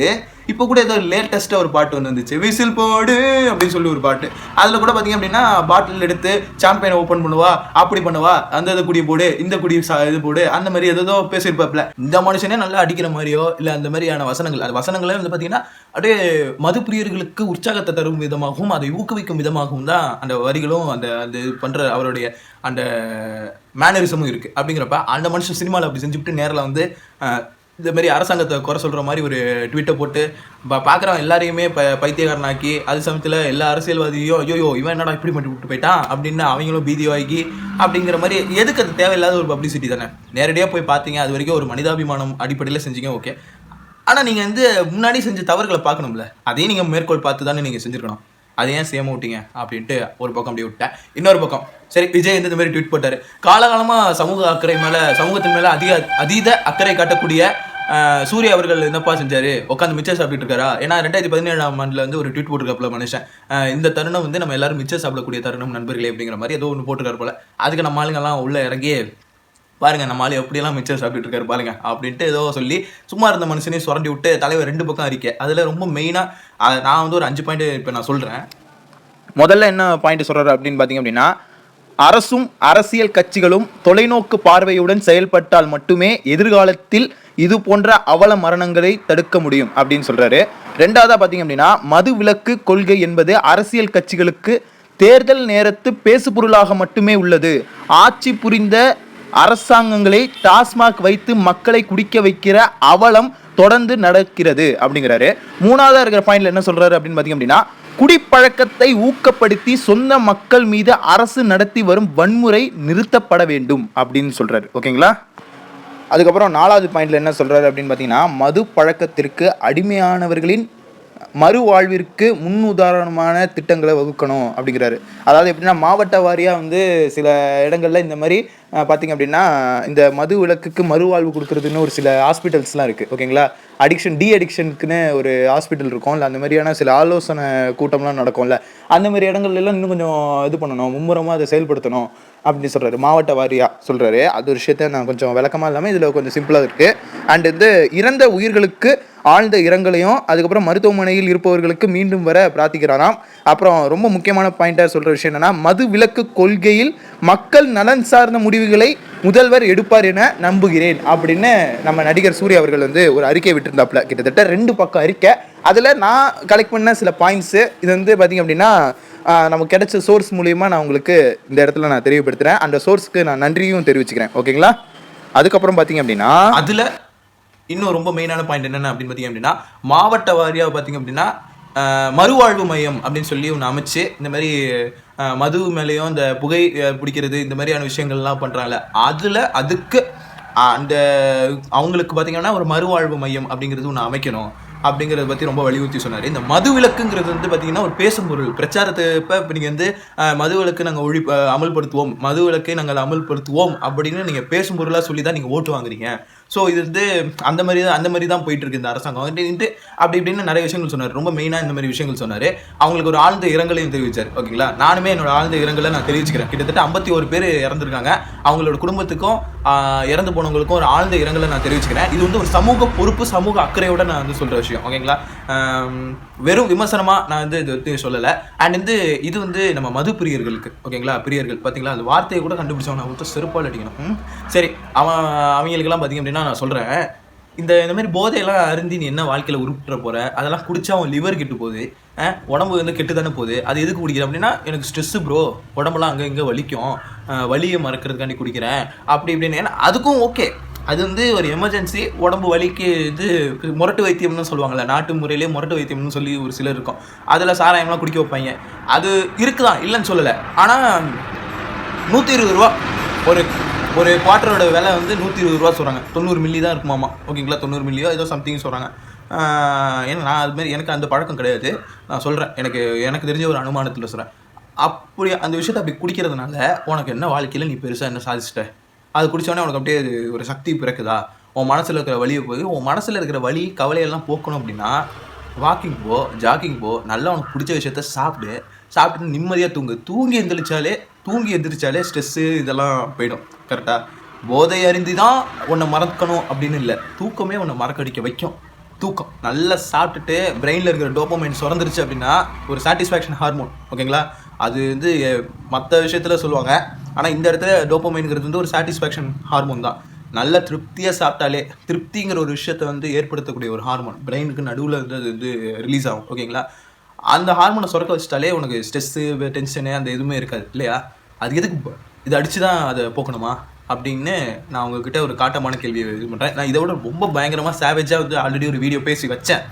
இப்போ கூட ஏதோ லேட்டஸ்ட்டாக ஒரு பாட்டு ஒன்று வந்துச்சு, விசில் போடு அப்படின்னு சொல்லி ஒரு பாட்டு. அதில் கூட பார்த்தீங்க அப்படின்னா பாட்டில் எடுத்து சாம்பியனை ஓப்பன் பண்ணுவா, அப்படி பண்ணுவா, அந்த இது குடி போடு, இந்த குடி இது போடு, அந்த மாதிரி ஏதோ பேசியிருப்பாப்ல. இந்த மனுஷனே நல்லா அடிக்கிற மாதிரியோ இல்லை அந்த மாதிரியான வசனங்கள், அது வசனங்களே வந்து பார்த்தீங்கன்னா அப்படியே மது பிரியர்களுக்கு உற்சாகத்தை தரும் விதமாகவும் அதை ஊக்குவிக்கும் விதமாகவும் தான் அந்த வரிகளும் அந்த அந்த பண்ணுற அவருடைய அந்த மேனரிசமும் இருக்குது. அப்படிங்கிறப்ப அந்த மனுஷன் சினிமாவில் அப்படி செஞ்சுவிட்டு நேரில் வந்து இந்த மாதிரி அரசாங்கத்தை குறை சொல்கிற மாதிரி ஒரு ட்வீட்டை போட்டு பார்க்குறவன் எல்லாரையுமே பைத்தியக்காரனாக்கி, அது சமயத்தில் எல்லா அரசியல்வாதியும் ஐயோ இவன் என்னடா இப்படி பண்ணி விட்டு போயிட்டான் அப்படின்னு அவங்களும் பீதியாகி அப்படிங்கிற மாதிரி எதுக்கு அது தேவையில்லாத ஒரு பப்ளிசிட்டி தானே. நேரடியாக போய் பார்த்தீங்க, அது வரைக்கும் ஒரு மனிதாபிமானம் அடிப்படையில் செஞ்சீங்க, ஓகே. ஆனால் நீங்கள் வந்து முன்னாடி செஞ்ச தவறுகளை பார்க்கணும்ல, அதையும் நீங்கள் மேற்கோள் பார்த்து தானே நீங்கள் செஞ்சுருக்கணும். அதை ஏன் சேம விட்டீங்க அப்படின்ட்டு ஒரு பக்கம் அப்படி விட்டேன். இன்னொரு பக்கம் சரி, விஜய் இந்த மாதிரி ட்வீட் போட்டார். காலகாலமாக சமூக அக்கறை மேலே, சமூகத்தின் மேலே அதீத அக்கறை காட்டக்கூடிய சூர்யா அவர்கள் என்னப்பா செஞ்சார், உட்காந்து மிச்சர் சாப்பிட்டு இருக்காரா? ஏன்னா 2017ஆம் ஆண்டில் வந்து ஒரு ட்வீட் போட்டிருக்காப்புல மனுஷன், இந்த தருணம் வந்து நம்ம எல்லாரும் மிச்சர் சாப்பிடக்கூடிய தருணம் நண்பர்களே அப்படிங்கிற மாதிரி ஏதோ ஒன்று போட்டிருக்காரு போல. அதுக்கு நம்ம ஆளுங்கெல்லாம் உள்ளே இறங்கி பாருங்க நம்ம ஆளு எப்படியெல்லாம் மிச்சர் சாப்பிட்டு இருக்காரு பாருங்க அப்படின்ட்டு ஏதோ சொல்லி சும்மா இருந்த மனுஷனையும் சுரண்டி விட்டு தலைவர் 2 பக்கம் அறிக்கை. அதில் ரொம்ப மெயினாக நான் வந்து ஒரு 5 பாயிண்ட் இப்போ நான் சொல்கிறேன். முதல்ல என்ன பாயிண்ட் சொல்கிறாரு அப்படின்னு பார்த்தீங்க அப்படின்னா, அரசும் அரசியல் கட்சிகளும் தொலைநோக்கு பார்வையுடன் செயல்பட்டால் மட்டுமே எதிர்காலத்தில் இது போன்ற அவல மரணங்களை தடுக்க முடியும் அப்படின்னு சொல்றாரு. ரெண்டாவதா பார்த்தீங்க அப்படின்னா, மது விலக்கு கொள்கை என்பது அரசியல் கட்சிகளுக்கு தேர்தல் நேரத்து பேசுபொருளாக மட்டுமே உள்ளது. ஆட்சி புரிந்த அரசாங்கங்களை டாஸ்மாக் வைத்து மக்களை குடிக்க வைக்கிற அவலம் தொடர்ந்து நடக்கிறது அப்படிங்கிறாரு. மூணாவதா இருக்கிற பாயிண்ட்ல என்ன சொல்றாரு அப்படின்னு பார்த்தீங்க அப்படின்னா, குடிப்பழக்கத்தை ஊக்கப்படுத்தி சொந்த மக்கள் மீது அரசு நடத்தி வரும் வன்முறை நிறுத்தப்பட வேண்டும் அப்படின்னு சொல்றாரு. ஓகேங்களா? அதுக்கப்புறம் 4வது பாயிண்ட்ல என்ன சொல்றாரு அப்படின்னு பார்த்தீங்கன்னா, மது பழக்கத்திற்கு அடிமையானவர்களின் மறுவாழ்விற்கு முன் உதாரணமான திட்டங்களை வகுக்கணும் அப்படிங்கிறாரு. அதாவது எப்படின்னா, மாவட்ட வாரியாக வந்து சில இடங்களில் இந்த மாதிரி பார்த்திங்க அப்படின்னா இந்த மது விலக்குக்கு மறுவாழ்வு கொடுக்குறதுன்னு ஒரு சில ஹாஸ்பிட்டல்ஸ்லாம் இருக்குது. ஓகேங்களா? அடிக்ஷனுக்குன்னு ஒரு ஹாஸ்பிட்டல் இருக்கும் இல்லை, அந்த மாதிரியான சில ஆலோசனை கூட்டம்லாம் நடக்கும்ல, அந்த மாதிரி இடங்கள்லாம் இன்னும் கொஞ்சம் இது பண்ணணும், மும்முரமாக அதை செயல்படுத்தணும் அப்படின்னு சொல்கிறாரு. மாவட்ட வாரியாக சொல்கிறாரு. அது ஒரு விஷயத்த நான் கொஞ்சம் விளக்கமாக இல்லாமல் இதில் கொஞ்சம் சிம்பிளாக இருக்குது. அண்ட் வந்து இறந்த உயிர்களுக்கு ஆழ்ந்த இரங்கலையும், அதுக்கப்புறம் மருத்துவமனையில் இருப்பவர்களுக்கு மீண்டும் வர பிரார்த்திக்கிறாராம். அப்புறம் ரொம்ப முக்கியமான பாயிண்டாக சொல்கிற விஷயம் என்னென்னா, மது விலக்கு கொள்கையில் மக்கள் நலன் சார்ந்த முடிவுகளை முதல்வர் எடுப்பார் என நம்புகிறேன் அப்படின்னு நம்ம நடிகர் சூர்யா அவர்கள் வந்து ஒரு அறிக்கை விட்டுருந்தாப்புல. கிட்டத்தட்ட 2 பக்கம் அறிக்கை. அதில் நான் கலெக்ட் பண்ண சில பாயிண்ட்ஸு இது வந்து பார்த்திங்க அப்படின்னா நமக்கு கிடைச்ச சோர்ஸ் மூலிமா நான் உங்களுக்கு இந்த இடத்துல நான் தெரியப்படுத்துகிறேன். அந்த சோர்ஸ்க்கு நான் நன்றியும் தெரிவிச்சுக்கிறேன். ஓகேங்களா? அதுக்கப்புறம் பார்த்திங்க அப்படின்னா, அதில் இன்னும் ரொம்ப மெயினான பாயிண்ட் என்னென்ன அப்படின்னு பார்த்தீங்க அப்படின்னா, மாவட்ட வாரியாக பார்த்திங்க அப்படின்னா மறுவாழ்வு மையம் அப்படின்னு சொல்லி ஒன்று அமைச்சு இந்த மாதிரி மது மேலேயும் இந்த புகை பிடிக்கிறது இந்த மாதிரியான விஷயங்கள்லாம் பண்ணுறாங்கல்ல, அதுக்கு அந்த அவங்களுக்கு பார்த்திங்கன்னா ஒரு மறுவாழ்வு மையம் அப்படிங்கிறது ஒன்று அமைக்கணும் அப்படிங்கிறத பற்றி ரொம்ப வலியுறுத்தி சொன்னார். இந்த மது விலக்குங்கிறது வந்து பார்த்தீங்கன்னா ஒரு பேசும் பொருள். பிரச்சாரத்தை இப்போ நீங்கள் வந்து மது விலக்கு நாங்கள் அமல்படுத்துவோம், மது விலக்கை நாங்கள் அமல்படுத்துவோம் அப்படின்னு நீங்கள் பேசும் பொருளாக சொல்லி தான் நீங்கள் ஓட்டு வாங்குறீங்க. ஸோ இது வந்து அந்த மாதிரி தான் போயிட்டு இருக்கு இந்த அரசாங்கம் அப்படி இப்படின்னு நிறைய விஷயங்கள் சொன்னார். ரொம்ப மெயினாக இந்த மாதிரி விஷயங்கள் சொன்னார். அவங்களுக்கு ஒரு ஆழ்ந்த இரங்கலையும் தெரிவித்தார். ஓகேங்களா? நானுமே என்னோட ஆழ்ந்த இரங்கலை நான் தெரிவிச்சுக்கிறேன். கிட்டத்தட்ட 51 பேர் இறந்துருக்காங்க. அவங்களோட குடும்பத்துக்கும் இறந்து போனவங்களுக்கும் ஒரு ஆழ்ந்த இரங்கலை நான் தெரிவிச்சுக்கிறேன். இது வந்து ஒரு சமூக பொறுப்பு, சமூக அக்கறையோட நான் வந்து சொல்கிற விஷயம். ஓகேங்களா? வெறும் விமர்சனமாக நான் வந்து இது வந்து சொல்லலை. அண்ட் வந்து இது வந்து நம்ம மது பிரியர்களுக்கு, ஓகேங்களா, பிரியர்கள் பார்த்தீங்களா, அந்த வார்த்தையை கூட கண்டுபிடிச்சவன் நான் ஒருத்தர் செருப்பால் அடிக்கணும். சரி, அவங்களுக்கெல்லாம் பார்த்திங்க அப்படின்னா நான் சொல்கிறேன், இந்த மாதிரி போதையெல்லாம் அருந்தி நீ என்ன வாழ்க்கையில் உருப்பிட்டுற போகிற, அதெல்லாம் குடிச்சா அவன் லிவர் கெட்டு போகுது, உடம்பு வந்து கெட்டு தானே போகுது. அது எதுக்கு குடிக்கிறேன் அப்படின்னா, எனக்கு ஸ்ட்ரெஸ்ஸு ப்ரோ, உடம்புலாம் அங்கே இங்கே வலிக்கும், வலியை மறக்கிறதுக்காண்டி குடிக்கிறேன் அப்படி இப்படின்னு. ஏன்னா அதுக்கும் ஓகே, அது வந்து ஒரு எமர்ஜென்சி, உடம்பு வலிக்கு இது முரட்டு வைத்தியம்னு சொல்லுவாங்கள்ல, நாட்டு முறையிலே முரட்டு வைத்தியம்னு சொல்லி ஒரு சிலர் இருக்கும். அதில் சாராயம்லாம் குடிக்க வைப்பாங்க. அது இருக்குதான், இல்லைன்னு சொல்லலை. ஆனால் 120 ரூபா ஒரு குவார்ட்டரோட விலை வந்து 120 ரூபா சொல்கிறாங்க. 90 மில்லி தான் இருக்குமாமா. ஓகேங்களா? 90 மில்லியோ ஏதோ சம்திங் சொல்கிறாங்க. ஏன்னா நான் அதுமாரி எனக்கு அந்த பழக்கம் கிடையாது. நான் சொல்கிறேன், எனக்கு தெரிஞ்ச ஒரு அனுமானத்தில் சொல்கிறேன். அப்படி அந்த விஷயத்தை அப்படி குடிக்கிறதுனால உனக்கு என்ன வாழ்க்கையில் நீ பெருசாக என்ன சாதிச்சிட்ட? அது குடித்தோடனே உனக்கு அப்படியே ஒரு சக்தி பிறக்குதா? உன் மனசில் இருக்கிற வலியை போய் உன் மனசில் இருக்கிற வலி கவலையெல்லாம் போக்கணும் அப்படின்னா வாக்கிங் போ, ஜாக்கிங் போ, நல்லா உனக்கு பிடிச்ச விஷயத்த சாப்பிட்டு நிம்மதியாக தூங்கி எந்திரிச்சாலே ஸ்ட்ரெஸ்ஸு இதெல்லாம் போயிடும். கரெக்டாக? போதை அறிந்து தான் உன்னை மறக்கணும் அப்படின்னு இல்லை, தூக்கமே உன்னை மறக்கடிக்க வைக்கும். தூக்கம். நல்லா சாப்பிட்டுட்டு பிரெயினில் இருக்கிற டோபமைன் சுரந்துருச்சு அப்படின்னா ஒரு சாட்டிஸ்ஃபேக்ஷன் ஹார்மோன். ஓகேங்களா, அது வந்து மற்ற விஷயத்தில் சொல்லுவாங்க, ஆனால் இந்த இடத்துல டோபமைன்ங்கிறது வந்து ஒரு சாட்டிஸ்ஃபேக்ஷன் ஹார்மோன் தான். நல்ல திருப்தியாக சாப்பிட்டாலே, திருப்திங்கிற ஒரு விஷயத்தை வந்து ஏற்படுத்தக்கூடிய ஒரு ஹார்மோன் பிரெயினுக்கு நடுவில் வந்து அது வந்து ரிலீஸ் ஆகும். ஓகேங்களா, அந்த ஹார்மோனை சுரக்க வச்சுட்டாலே உனக்கு ஸ்ட்ரெஸ்ஸு, டென்ஷனு அந்த எதுவுமே இருக்காது இல்லையா? அது எதுக்கு இது அடித்து தான் அதை போக்கணுமா அப்படின்னு நான் உங்ககிட்ட ஒரு காட்டமான கேள்வி இது பண்ணுறேன். நான் இதை விட ரொம்ப பயங்கரமாக சேவேஜாக வந்து ஆல்ரெடி ஒரு வீடியோ பேசி வச்சேன்.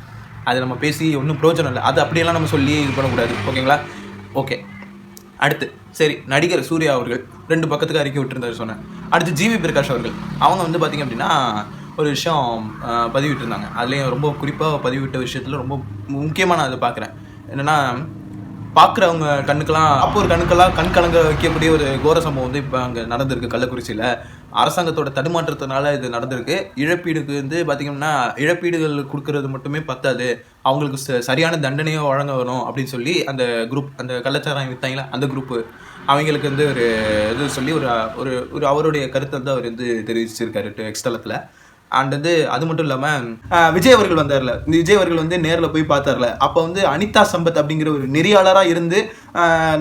அது நம்ம பேசி ஒன்றும் பிரயோஜனம் இல்லை. அது அப்படியெல்லாம் நம்ம சொல்லி இது பண்ணக்கூடாது. ஓகேங்களா, ஓகே. அடுத்து சரி, நடிகர் சூர்யா அவர்கள் 2 பக்கத்துக்கு அறிக்கை விட்டுருந்தாரு சொன்னேன். அடுத்து ஜிவி பிரகாஷ் அவர்கள், அவங்க வந்து பார்த்திங்க அப்படின்னா ஒரு விஷயம் பதிவிட்டிருந்தாங்க. அதுலேயும் ரொம்ப குறிப்பாக பதிவிட்ட விஷயத்தில் ரொம்ப முக்கியமாக நான் அதை பார்க்குறேன். என்னென்னா, பார்க்குறவங்க கண்ணுக்கெல்லாம் அப்போ ஒரு கண்ணுக்கெல்லாம் கண் கலங்க வைக்கக்கூடிய ஒரு கோர சம்பவம் வந்து இப்போ அங்கே நடந்திருக்கு கள்ளக்குறிச்சியில். அரசாங்கத்தோட தடுமாற்றத்தினால இது நடந்திருக்கு. இழப்பீடுக்கு வந்து பார்த்திங்கன்னா இழப்பீடுகள் கொடுக்கறது மட்டுமே பத்தாது, அவங்களுக்கு சரியான தண்டனையை வழங்க வேணும் அப்படின்னு சொல்லி அந்த குரூப், அந்த கள்ளச்சாராயம் வித்தாங்களா அந்த குரூப்பு, அவங்களுக்கு வந்து ஒரு இது சொல்லி ஒரு ஒரு அவருடைய கருத்தை வந்து அவர் வந்து தெரிவிச்சிருக்காரு எக்ஸ் தளத்தில். அண்ட் வந்து அது மட்டும் இல்லாமல் விஜய் அவர்கள் வந்தார்ல, இந்த விஜய் அவர்கள் வந்து நேரில் போய் பார்த்தார்ல, அப்போ வந்து அனிதா சம்பத் அப்படிங்கிற ஒரு நெறியாளராக இருந்து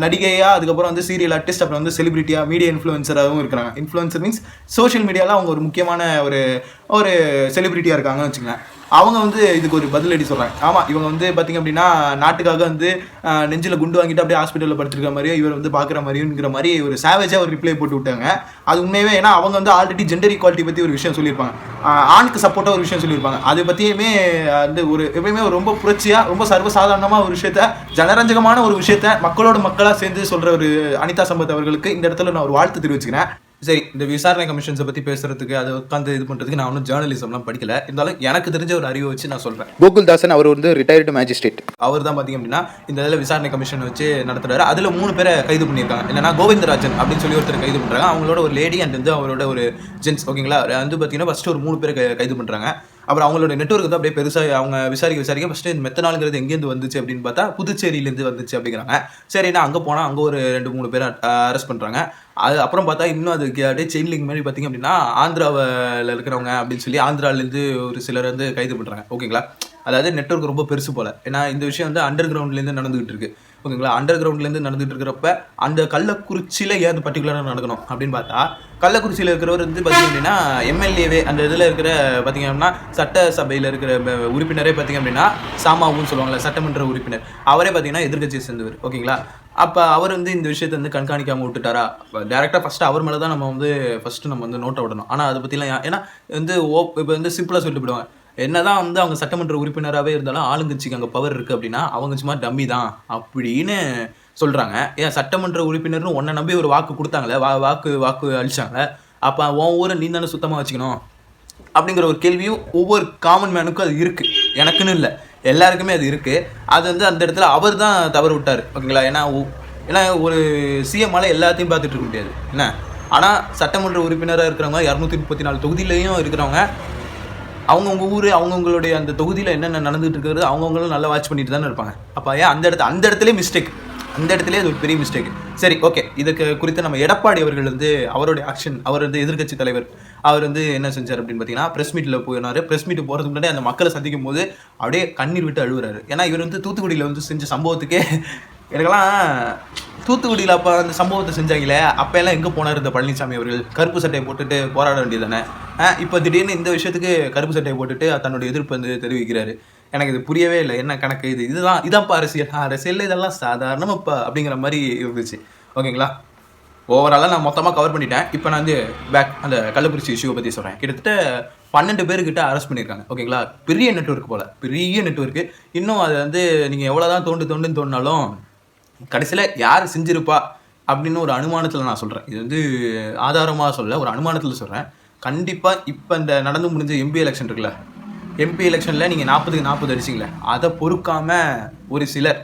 நடிகையாக, அதுக்கப்புறம் வந்து சீரியல் ஆர்டிஸ்ட், அப்புறம் வந்து செலிபிரிட்டியாக, மீடியா இன்ஃப்ளூயன்சராகவும் இருக்கிறாங்க. இன்ஃப்ளூயன்சர் மீன்ஸ் சோஷியல் மீடியாவில் அவங்க ஒரு முக்கியமான ஒரு செலிபிரிட்டியாக இருக்காங்கன்னு வச்சுக்கலாம். அவங்க வந்து இதுக்கு ஒரு பதிலடி சொல்கிறாங்க. ஆமாம், இவங்க வந்து பார்த்திங்க அப்படின்னா நாட்டுக்காக வந்து நெஞ்சில் குண்டு வாங்கிட்டு அப்படியே ஹாஸ்பிட்டலில் படுத்துருக்க மாதிரியோ இவர் வந்து பார்க்குற மாதிரிங்கிற மாதிரி ஒரு சேவேஜாக ஒரு ரிப்ளை போட்டு விட்டாங்க. அது உண்மையாகவே, ஏன்னா அவங்க வந்து ஆல்ரெடி ஜெண்டர் ஈக்வாலிட்டி பற்றி ஒரு விஷயம் சொல்லியிருப்பாங்க, ஆணுக்கு சப்போர்ட்டாக ஒரு விஷயம் சொல்லியிருப்பாங்க. அதை பற்றியுமே வந்து ஒரு எப்பயுமே ரொம்ப புரட்சியாக, ரொம்ப சர்வசாதாரணமாக ஒரு விஷயத்த, ஜனரஞ்சகமான ஒரு விஷயத்த மக்களோட மக்களாக சேர்ந்து சொல்கிற ஒரு அனிதா சம்பத் அவர்களுக்கு இந்த இடத்துல நான் ஒரு வாழ்த்து தெரிவிச்சுக்கிறேன். சரி, இந்த விசாரணை கமிஷன்ஸை பற்றி பேசுறதுக்கு, அதை உட்காந்து இது பண்ணுறதுக்கு நான் ஒன்றும் ஜேர்னலிசம்லாம் படிக்கல. இருந்தாலும் எனக்கு தெரிஞ்ச ஒரு அறிவை வச்சு நான் சொல்கிறேன். கோகுல்தாசன் அவர் வந்து ரிட்டையர்டு மேஜிஸ்ட்ரேட். அவர் தான் பார்த்திங்க அப்படின்னா இந்த இதில் விசாரணை கமிஷன் வச்சு நடத்துறாரு. அதில் 3 பேரை கைது பண்ணியிருக்காங்க. என்னன்னா, கோவிந்தராஜன் அப்படின்னு சொல்லி ஒருத்தர் கைது பண்ணுறாங்க. அவங்களோட ஒரு லேடி அண்ட் வந்து அவரோட ஒரு ஜென்ஸ். ஓகேங்களா, வந்து பார்த்தீங்கன்னா ஃபஸ்ட்டு ஒரு 3 பேரை கைது பண்ணுறாங்க. அப்புறம் அவங்களோட நெட்வொர்க் வந்து அப்படியே பெருசாக அவங்க விசாரிக்க ஃபஸ்ட்டு இந்த மெத்தனாலுங்கிறது எங்கேருந்து வந்துச்சு அப்படின்னு பார்த்தா புதுச்சேரியிலேருந்து வந்துச்சு அப்படிங்கிறாங்க. சரிண்ணா, அங்கே போனால் அங்கே ஒரு 2-3 பேரை அரெஸ்ட் பண்ணுறாங்க. அது அப்புறம் பார்த்தா இன்னும் அதுக்கு அப்படியே செயின் லிங்க் மாதிரி பார்த்திங்க அப்படின்னா ஆந்திராவில் இருக்கிறவங்க அப்படின்னு சொல்லி ஆந்திராவிலேருந்து ஒரு சிலர் வந்து கைது பண்ணுறாங்க. ஓகேங்களா, அதாவது நெட்வொர்க் ரொம்ப பெருசு போல். ஏன்னா இந்த விஷயம் வந்து அண்டர் கிரவுண்ட்லேருந்து நடந்துகிட்டு இருக்கு. ஓகேங்களா, அண்டர் கிரவுண்ட்லேருந்து நடந்துகிட்டு இருக்கிறப்ப அந்த கள்ளக்குறிச்சியில் ஏன் பர்டிகுலராக நடக்கணும் அப்படின்னு பார்த்தா, கள்ளக்குறிச்சியில் இருக்கிறவர் வந்து பார்த்திங்க அப்படின்னா எம்எல்ஏவே, அந்த இதில் இருக்கிற பார்த்திங்க அப்படின்னா சட்டசபையில் இருக்கிற உறுப்பினரே பார்த்திங்க அப்படின்னா சாமாவுன்னு சொல்லுவாங்கள்ல, சட்டமன்ற உறுப்பினர், அவரே பார்த்திங்கன்னா எதிர்கட்சியை சேர்ந்தவர். ஓகேங்களா, அப்போ அவர் வந்து இந்த விஷயத்தை வந்து கண்காணிக்காமல் விட்டுட்டாரா? டேரெக்டாக ஃபஸ்ட்டு அவர் மேலே தான் நம்ம வந்து நோட்டை விடணும். ஆனால் அதை பற்றிலாம் ஏன்னா வந்து இப்போ வந்து சிம்பிளாக சொல்லிட்டு போயிடுவாங்க, என்னதான் வந்து அவங்க சட்டமன்ற உறுப்பினராகவே இருந்தாலும் ஆளுங்கட்சிக்கு அங்கே பவர் இருக்குது அப்படின்னா அவங்க சும்மா டம்மி தான் அப்படின்னு சொல்கிறாங்க. ஏன் சட்டமன்ற உறுப்பினர்னு உன்னை நம்பி ஒரு வாக்கு கொடுத்தாங்களே, வாக்கு அழிச்சாங்க, அப்போ உன் ஊரை நீ தானே சுத்தமாக வச்சுக்கணும் அப்படிங்கிற ஒரு கேள்வியும் ஒவ்வொரு காமன் மேனுக்கும் அது இருக்குது. எனக்குன்னு இல்லை, எல்லாருக்குமே அது இருக்குது. அது வந்து அந்த இடத்துல அவர் தான் தவறு விட்டார். ஓகேங்களா, ஏன்னா ஒரு சிஎம்மால் எல்லாத்தையும் பார்த்துட்டு இருக்க முடியாது என்ன. ஆனால் சட்டமன்ற உறுப்பினராக இருக்கிறவங்க 234 தொகுதியிலையும் இருக்கிறவங்க அவங்கவுங்க ஊர், அவங்கவுங்களுடைய அந்த தொகுதியில் என்னென்ன நடந்துகிட்டு இருக்கிறது அவங்கவுங்களும் நல்லா வாட்ச் பண்ணிட்டு தானே இருப்பாங்க. அப்போ ஏன் அந்த இடத்துல மிஸ்டேக், அந்த இடத்துலேயே அது ஒரு பெரிய மிஸ்டேக். சரி, ஓகே. இதுக்கு குறித்து நம்ம எடப்பாடி அவர்கள் வந்து அவருடைய ஆக்ஷன், அவர் வந்து எதிர்கட்சி தலைவர், அவர் வந்து என்ன செஞ்சார் அப்படின்னு பார்த்தீங்கன்னா ப்ரெஸ் மீட்டில் போயினார். ப்ரெஸ் மீட்டு போகிறதுக்கு முன்னாடி அந்த மக்களை சந்திக்கும் போது அப்படியே கண்ணீர் விட்டு அழுகுறாரு. ஏன்னா இவர் வந்து தூத்துக்குடியில் வந்து செஞ்ச சம்பவத்துக்கே எனக்கெல்லாம், தூத்துக்குடியில் அப்போ அந்த சம்பவத்தை செஞ்சாங்களே, அப்போ எல்லாம் எங்கே போனார் இந்த பழனிசாமி அவர்கள்? கருப்பு சட்டையை போட்டுட்டு போராட வேண்டியது தானே. இப்போ திடீர்னு இந்த விஷயத்துக்கு கருப்பு சட்டையை போட்டுட்டு தன்னுடைய எதிர்ப்பு வந்து தெரிவிக்கிறாரு. எனக்கு இது புரியவே இல்லை, என்ன கணக்கு இது? இதான்ப்பா அரசியல் இதெல்லாம் சாதாரணமாப்பா அப்படிங்கிற மாதிரி இருந்துச்சு. ஓகேங்களா, ஓவராலாக நான் மொத்தமாக கவர் பண்ணிட்டேன். இப்போ நான் வந்து அந்த கள்ளக்குறிச்சி இஷ்யூவை பற்றி சொல்கிறேன். கிட்டத்தட்ட 12 பேர்கிட்ட அரெஸ்ட் பண்ணியிருக்காங்க. ஓகேங்களா, பெரிய நெட்வொர்க் போல், பெரிய நெட்வொர்க்கு. இன்னும் அதை வந்து நீங்கள் எவ்வளோ தான் தோண்டுன்னு தோண்டினாலும் கடைசியில் யார் செஞ்சிருப்பா அப்படின்னு ஒரு அனுமானத்தில் நான் சொல்கிறேன். இது வந்து ஆதாரமாக சொல்ல, ஒரு அனுமானத்தில் சொல்கிறேன். கண்டிப்பாக இப்போ இந்த நடந்து முடிஞ்ச எம்பி எலெக்ஷன் இருக்குல்ல, எம்பி எலெக்ஷனில் நீங்கள் 40க்கு 40 அடிச்சிங்களே, அதை பொறுக்காமல் ஒரு சிலர்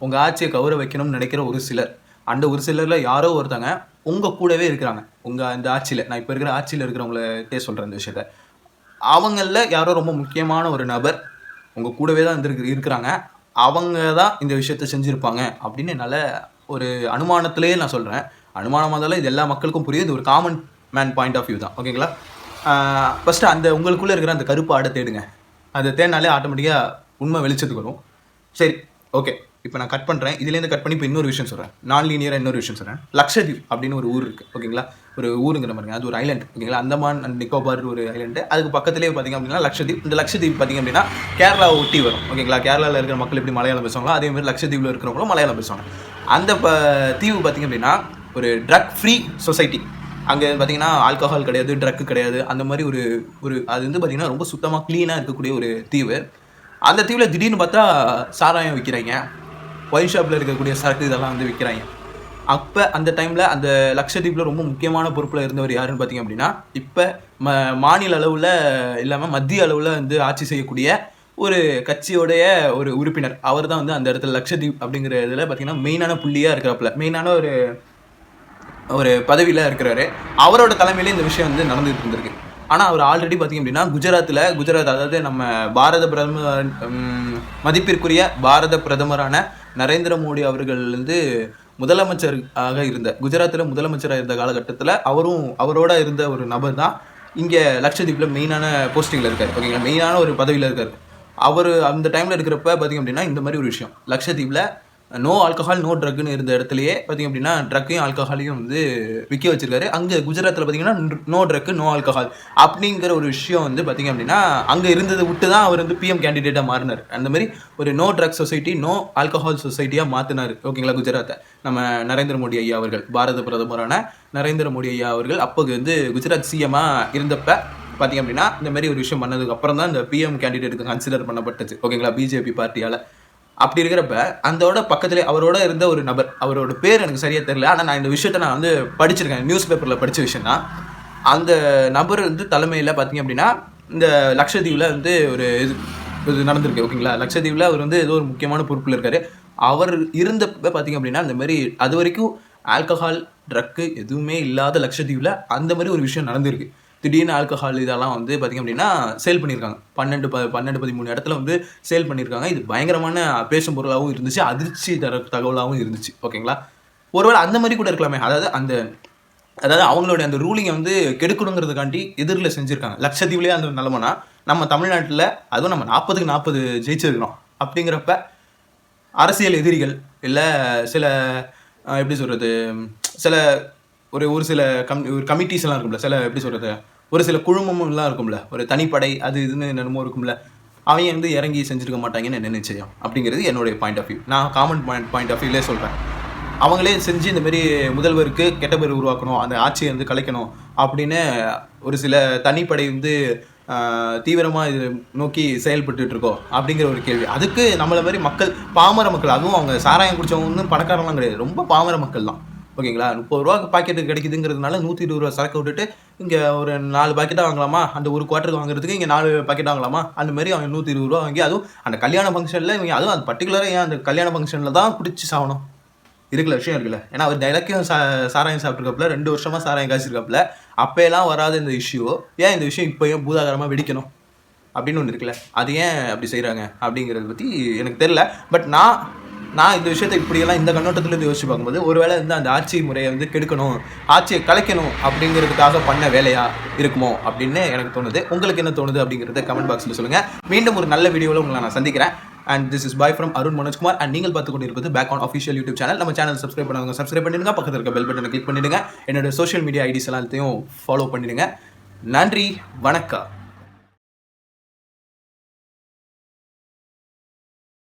உங்கள் ஆட்சியை கௌரவ வைக்கணும்னு நினைக்கிற ஒரு சிலர், அந்த ஒரு சிலரில் யாரோ ஒருத்தங்க உங்கள் கூடவே இருக்கிறாங்க. உங்கள் இந்த ஆட்சியில், நான் இப்போ இருக்கிற ஆட்சியில் இருக்கிறவங்களே சொல்கிறேன் இந்த விஷயத்த, அவங்களில் யாரோ ரொம்ப முக்கியமான ஒரு நபர் உங்கள் கூடவே தான் இருக்கிறாங்க. அவங்க தான் இந்த விஷயத்த செஞ்சுருப்பாங்க அப்படின்னு என்னால் ஒரு அனுமானத்திலே நான் சொல்கிறேன். அனுமானமாக இருந்தாலும் இது எல்லா மக்களுக்கும் புரியுது, இது ஒரு common man point of view தான். ஓகேங்களா, ஃபஸ்ட்டு அந்த உங்களுக்குள்ளே இருக்கிற அந்த கருப்பு ஆடை தேடுங்க. அதை தேடினாலே ஆட்டோமேட்டிக்காக உண்மை வெளிச்சத்துக்கு வரும். சரி, ஓகே, இப்போ நான் கட் பண்ணுறேன். இதுலேருந்து கட் பண்ணி இப்போ இன்னொரு விஷயம் சொல்கிறேன், நான் லீனியராக இன்னொரு விஷயம் சொல்கிறேன். லக்ஷதீப் அப்படின்னு ஒரு ஊர் இருக்குது, ஓகேங்களா? ஒரு ஊருங்கிற மாதிரி, அது ஒரு ஐலண்ட், ஓகேங்களா? அந்தமான் அண்ட் நிக்கோபார் ஒரு ஐலண்டு. அதுக்கு பக்கத்துலேயே பார்த்திங்க அப்படின்னா லக்ஷதீப். இந்த லக்ஷதீப் பார்த்திங்க அப்படின்னா கேரளாவை ஒட்டி வரும், ஓகேங்களா? கேரளாவில் இருக்கிற மக்கள் எப்படி மலையாளம் பேசுவாங்களோ அதேமாதிரி லக்ஷதீப்பில் இருக்கிறவங்களும் மலையாளம் பேசுவாங்க. அந்த தீவு பார்த்திங்க அப்படின்னா ஒரு ட்ரக் ஃப்ரீ சொசைட்டி. அங்கே பார்த்திங்கன்னா ஆல்கஹால் கிடையாது, ட்ரக்கு கிடையாது, அந்த மாதிரி ஒரு அது வந்து பார்த்திங்கன்னா ரொம்ப சுத்தமாக க்ளீனாக இருக்கக்கூடிய ஒரு தீவு. அந்த தீவில் திடீர்னு பார்த்தா சாராயம் விற்கிறாங்க, ஒயின் ஷாப்பில் இருக்கக்கூடிய சரக்கு இதெல்லாம் வந்து விற்கிறாங்க. அப்போ அந்த டைமில் அந்த லக்ஷதீப்பில் ரொம்ப முக்கியமான பொறுப்பில் இருந்தவர் யாருன்னு பார்த்திங்க அப்படின்னா, இப்போ மாநில அளவில் இல்லாமல் மத்திய அளவில் வந்து ஆட்சி செய்யக்கூடிய ஒரு கட்சியோடைய ஒரு உறுப்பினர். அவர் தான் வந்து அந்த இடத்துல லக்ஷதீப் அப்படிங்கிற இதில் பார்த்திங்கன்னா மெயினான புள்ளியாக இருக்கிறப்பல, மெயினான ஒரு பதவியில் இருக்கிறாரு. அவரோட தலைமையிலே இந்த விஷயம் வந்து நடந்துகிட்டு இருந்திருக்கு. ஆனால் அவர் ஆல்ரெடி பார்த்திங்க அப்படின்னா குஜராத், அதாவது நம்ம மதிப்பிற்குரிய பாரத பிரதமரான நரேந்திர மோடி அவர்கள் வந்து முதலமைச்சராக குஜராத்தில் முதலமைச்சராக இருந்த காலகட்டத்தில் அவரோட இருந்த ஒரு நபர் தான் இங்கே லக்ஷதீப்பில் மெயினான போஸ்டிங்கில் இருக்கார், ஓகேங்களா? மெயினான ஒரு பதவியில் இருக்கார். அவர் அந்த டைமில் இருக்கிறப்ப பார்த்திங்க அப்படின்னா இந்த மாதிரி ஒரு விஷயம், லக்ஷதீப்பில் நோ ஆல்கஹால் நோ ட்ரக்குன்னு இருந்த இடத்துலையே பார்த்திங்க அப்படின்னா ட்ரக்கையும் ஆல்கஹாலையும் வந்து விற்க வச்சிருக்காரு. அங்கே குஜராத்தில் பார்த்திங்கன்னா நோ ட்ரக்கு நோ ஆல்கஹால் அப்படிங்கிற ஒரு விஷயம் வந்து பார்த்திங்க அப்படின்னா அங்கே இருந்ததை விட்டு தான் அவர் வந்து பிஎம் கேண்டிடேட்டாக மாறினார். அந்த மாதிரி ஒரு no drug society no alcohol சொசைட்டியாக மாற்றினார், ஓகேங்களா? குஜராத்தை நம்ம நரேந்திர மோடி ஐயா அவர்கள், பாரத பிரதமரான நரேந்திர மோடி ஐயா அவர்கள் அப்போ வந்து குஜராத் சிஎம்மாக இருந்தப்ப பார்த்திங்க அப்படின்னா இந்த மாதிரி ஒரு விஷயம் பண்ணதுக்கு அப்புறம் தான் இந்த பிஎம் கேண்டிடேட்டுக்கு கன்சிடர் பண்ணப்பட்டுச்சு, ஓகேங்களா? பிஜேபி பார்ட்டியால். அப்படி இருக்கிறப்ப அந்தோட பக்கத்துலேயே அவரோட இருந்த ஒரு நபர், அவரோட பேர் எனக்கு சரியாக தெரியல, ஆனால் நான் இந்த விஷயத்தை நான் வந்து படிச்சிருக்கேன், நியூஸ் பேப்பரில் படித்த விஷயம் தான். அந்த நபர் வந்து தலைமையில் பார்த்திங்க அப்படின்னா இந்த லக்ஷதீவில் வந்து இது நடந்திருக்கு, ஓகேங்களா? லக்ஷதீவில் அவர் வந்து ஏதோ ஒரு முக்கியமான பொறுப்பில் இருக்கார். அவர் இருந்தப்ப பார்த்திங்க அப்படின்னா இந்த மாதிரி அது வரைக்கும் ஆல்கஹால் ட்ரக்கு எதுவுமே இல்லாத லக்ஷதீவில் அந்த மாதிரி ஒரு விஷயம் நடந்திருக்கு. திடீர்னு ஆல்கஹால் இதெல்லாம் வந்து பார்த்திங்க அப்படின்னா சேல் பண்ணியிருக்காங்க. 12-13 இடத்துல வந்து சேல் பண்ணியிருக்காங்க. இது பயங்கரமான பேசும் பொருளாகவும் இருந்துச்சு, அதிர்ச்சி தகவலாகவும் இருந்துச்சு, ஓகேங்களா? ஒருவேளை அந்த மாதிரி கூட இருக்கலாமே, அதாவது அவங்களுடைய அந்த ரூலிங்கை வந்து கெடுக்கணுங்கிறதுக்காண்டி எதிரில் செஞ்சுருக்காங்க. லட்சத்தீவுலேயே அந்த நிலமைனா நம்ம தமிழ்நாட்டில் அதுவும் நம்ம 40-40 ஜெயிச்சிருக்கிறோம். அப்படிங்கிறப்ப அரசியல் எதிரிகள் இல்லை சில எப்படி சொல்கிறது, சில ஒரு சில கமிட்டிஸ் எல்லாம் இருக்கும்ல, சில எப்படி சொல்கிறது, ஒரு சில குழுமம்லாம் இருக்கும்ல, ஒரு தனிப்படை அது இதுன்னு என்னமோ இருக்கும்ல, அவங்க வந்து இறங்கி செஞ்சுருக்க மாட்டாங்கன்னு என்ன நிச்சயம் அப்படிங்கிறது என்னுடைய பாயிண்ட் ஆஃப் வியூ. நான் காமன் பாயிண்ட் ஆஃப் வியூலே சொல்கிறேன். அவங்களே செஞ்சு இந்தமாரி முதல்வருக்கு கெட்ட பேர் உருவாக்கணும், அந்த ஆட்சியை வந்து கலைக்கணும் அப்படின்னு ஒரு சில தனிப்படை வந்து தீவிரமாக இது நோக்கி செயல்பட்டு இருக்கோம் அப்படிங்கிற ஒரு கேள்வி. அதுக்கு நம்மளை மாதிரி மக்கள், பாமர மக்கள், அதுவும் அவங்க சாராயம் குடித்தவங்க பணக்காரலாம் கிடையாது, ரொம்ப பாமர மக்கள் தான், ஓகேங்களா? 30 ரூபா பாக்கெட்டு கிடைக்குதுங்கிறதுனால 120 ரூபா சரக்கு விட்டுட்டு இங்கே ஒரு 4 பாக்கெட்டாக வாங்கலாமா, அந்த ஒரு குவார்ட்டருக்கு வாங்குறதுக்கு இங்கே 4 பாக்கெட் வாங்கலாமா, அந்த மாதிரி அவங்க 120 ரூபா வாங்கி, அதுவும் அந்த கல்யாண ஃபங்க்ஷனில் இவங்க, அதுவும் அது பர்டிகுலராக ஏன் அந்த கல்யாண ஃபங்க்ஷனில் தான் குடிச்சு சாகணும் இருக்கிற விஷயம் இருக்குல்ல. ஏன்னா அவர் டைலக்கும் சாராயம் சாப்பிட்ருக்காப்புல, 2 வருஷமாக சாராயம் காய்ச்சிருக்காப்புல, அப்போயெல்லாம் வராத இந்த இஷ்யூ ஏன் இந்த விஷயம் இப்போ ஏன் பூதாகரமாக வெடிக்கணும் அப்படின்னு ஒன்று இருக்குல்ல, அது ஏன் அப்படி செய்கிறாங்க அப்படிங்கிறத பற்றி எனக்கு தெரியல. பட் நான் இந்த விஷயத்தை இப்படியெல்லாம் இந்த கண்ணோட்டத்துலேருந்து யோசிச்சு பார்க்கும்போது ஒருவேளை வந்து அந்த ஆட்சி முறையை வந்து கெடுக்கணும், ஆட்சியை கலைக்கணும் அப்படிங்கிறதுக்காக பண்ண வேலையாக இருக்குமோ அப்படின்னு எனக்கு தோணுது. உங்களுக்கு என்ன தோணுது அப்படிங்கிறத கமெண்ட் பாக்ஸில் சொல்லுங்கள். மீண்டும் ஒரு நல்ல வீடியோவில் உங்களை நான் சந்திக்கிறேன். And this is bye from Arun Manojkumar. And நீங்கள் பார்த்து கொண்டு இருப்பது back on official YouTube channel. நம்ம சேனல் சப்ஸ்கிரைப் பண்ணுவாங்க, சப்ஸ்கிரைப் பண்ணிடுங்க, பக்கத்தில் இருக்க பெல் பட்டனை கிளிக் பண்ணிடுங்க, என்னோட சோஷியல் மீடியா ஐடிஸ் எல்லாத்தையும் ஃபாலோ பண்ணிடுங்க. நன்றி, வணக்கம்.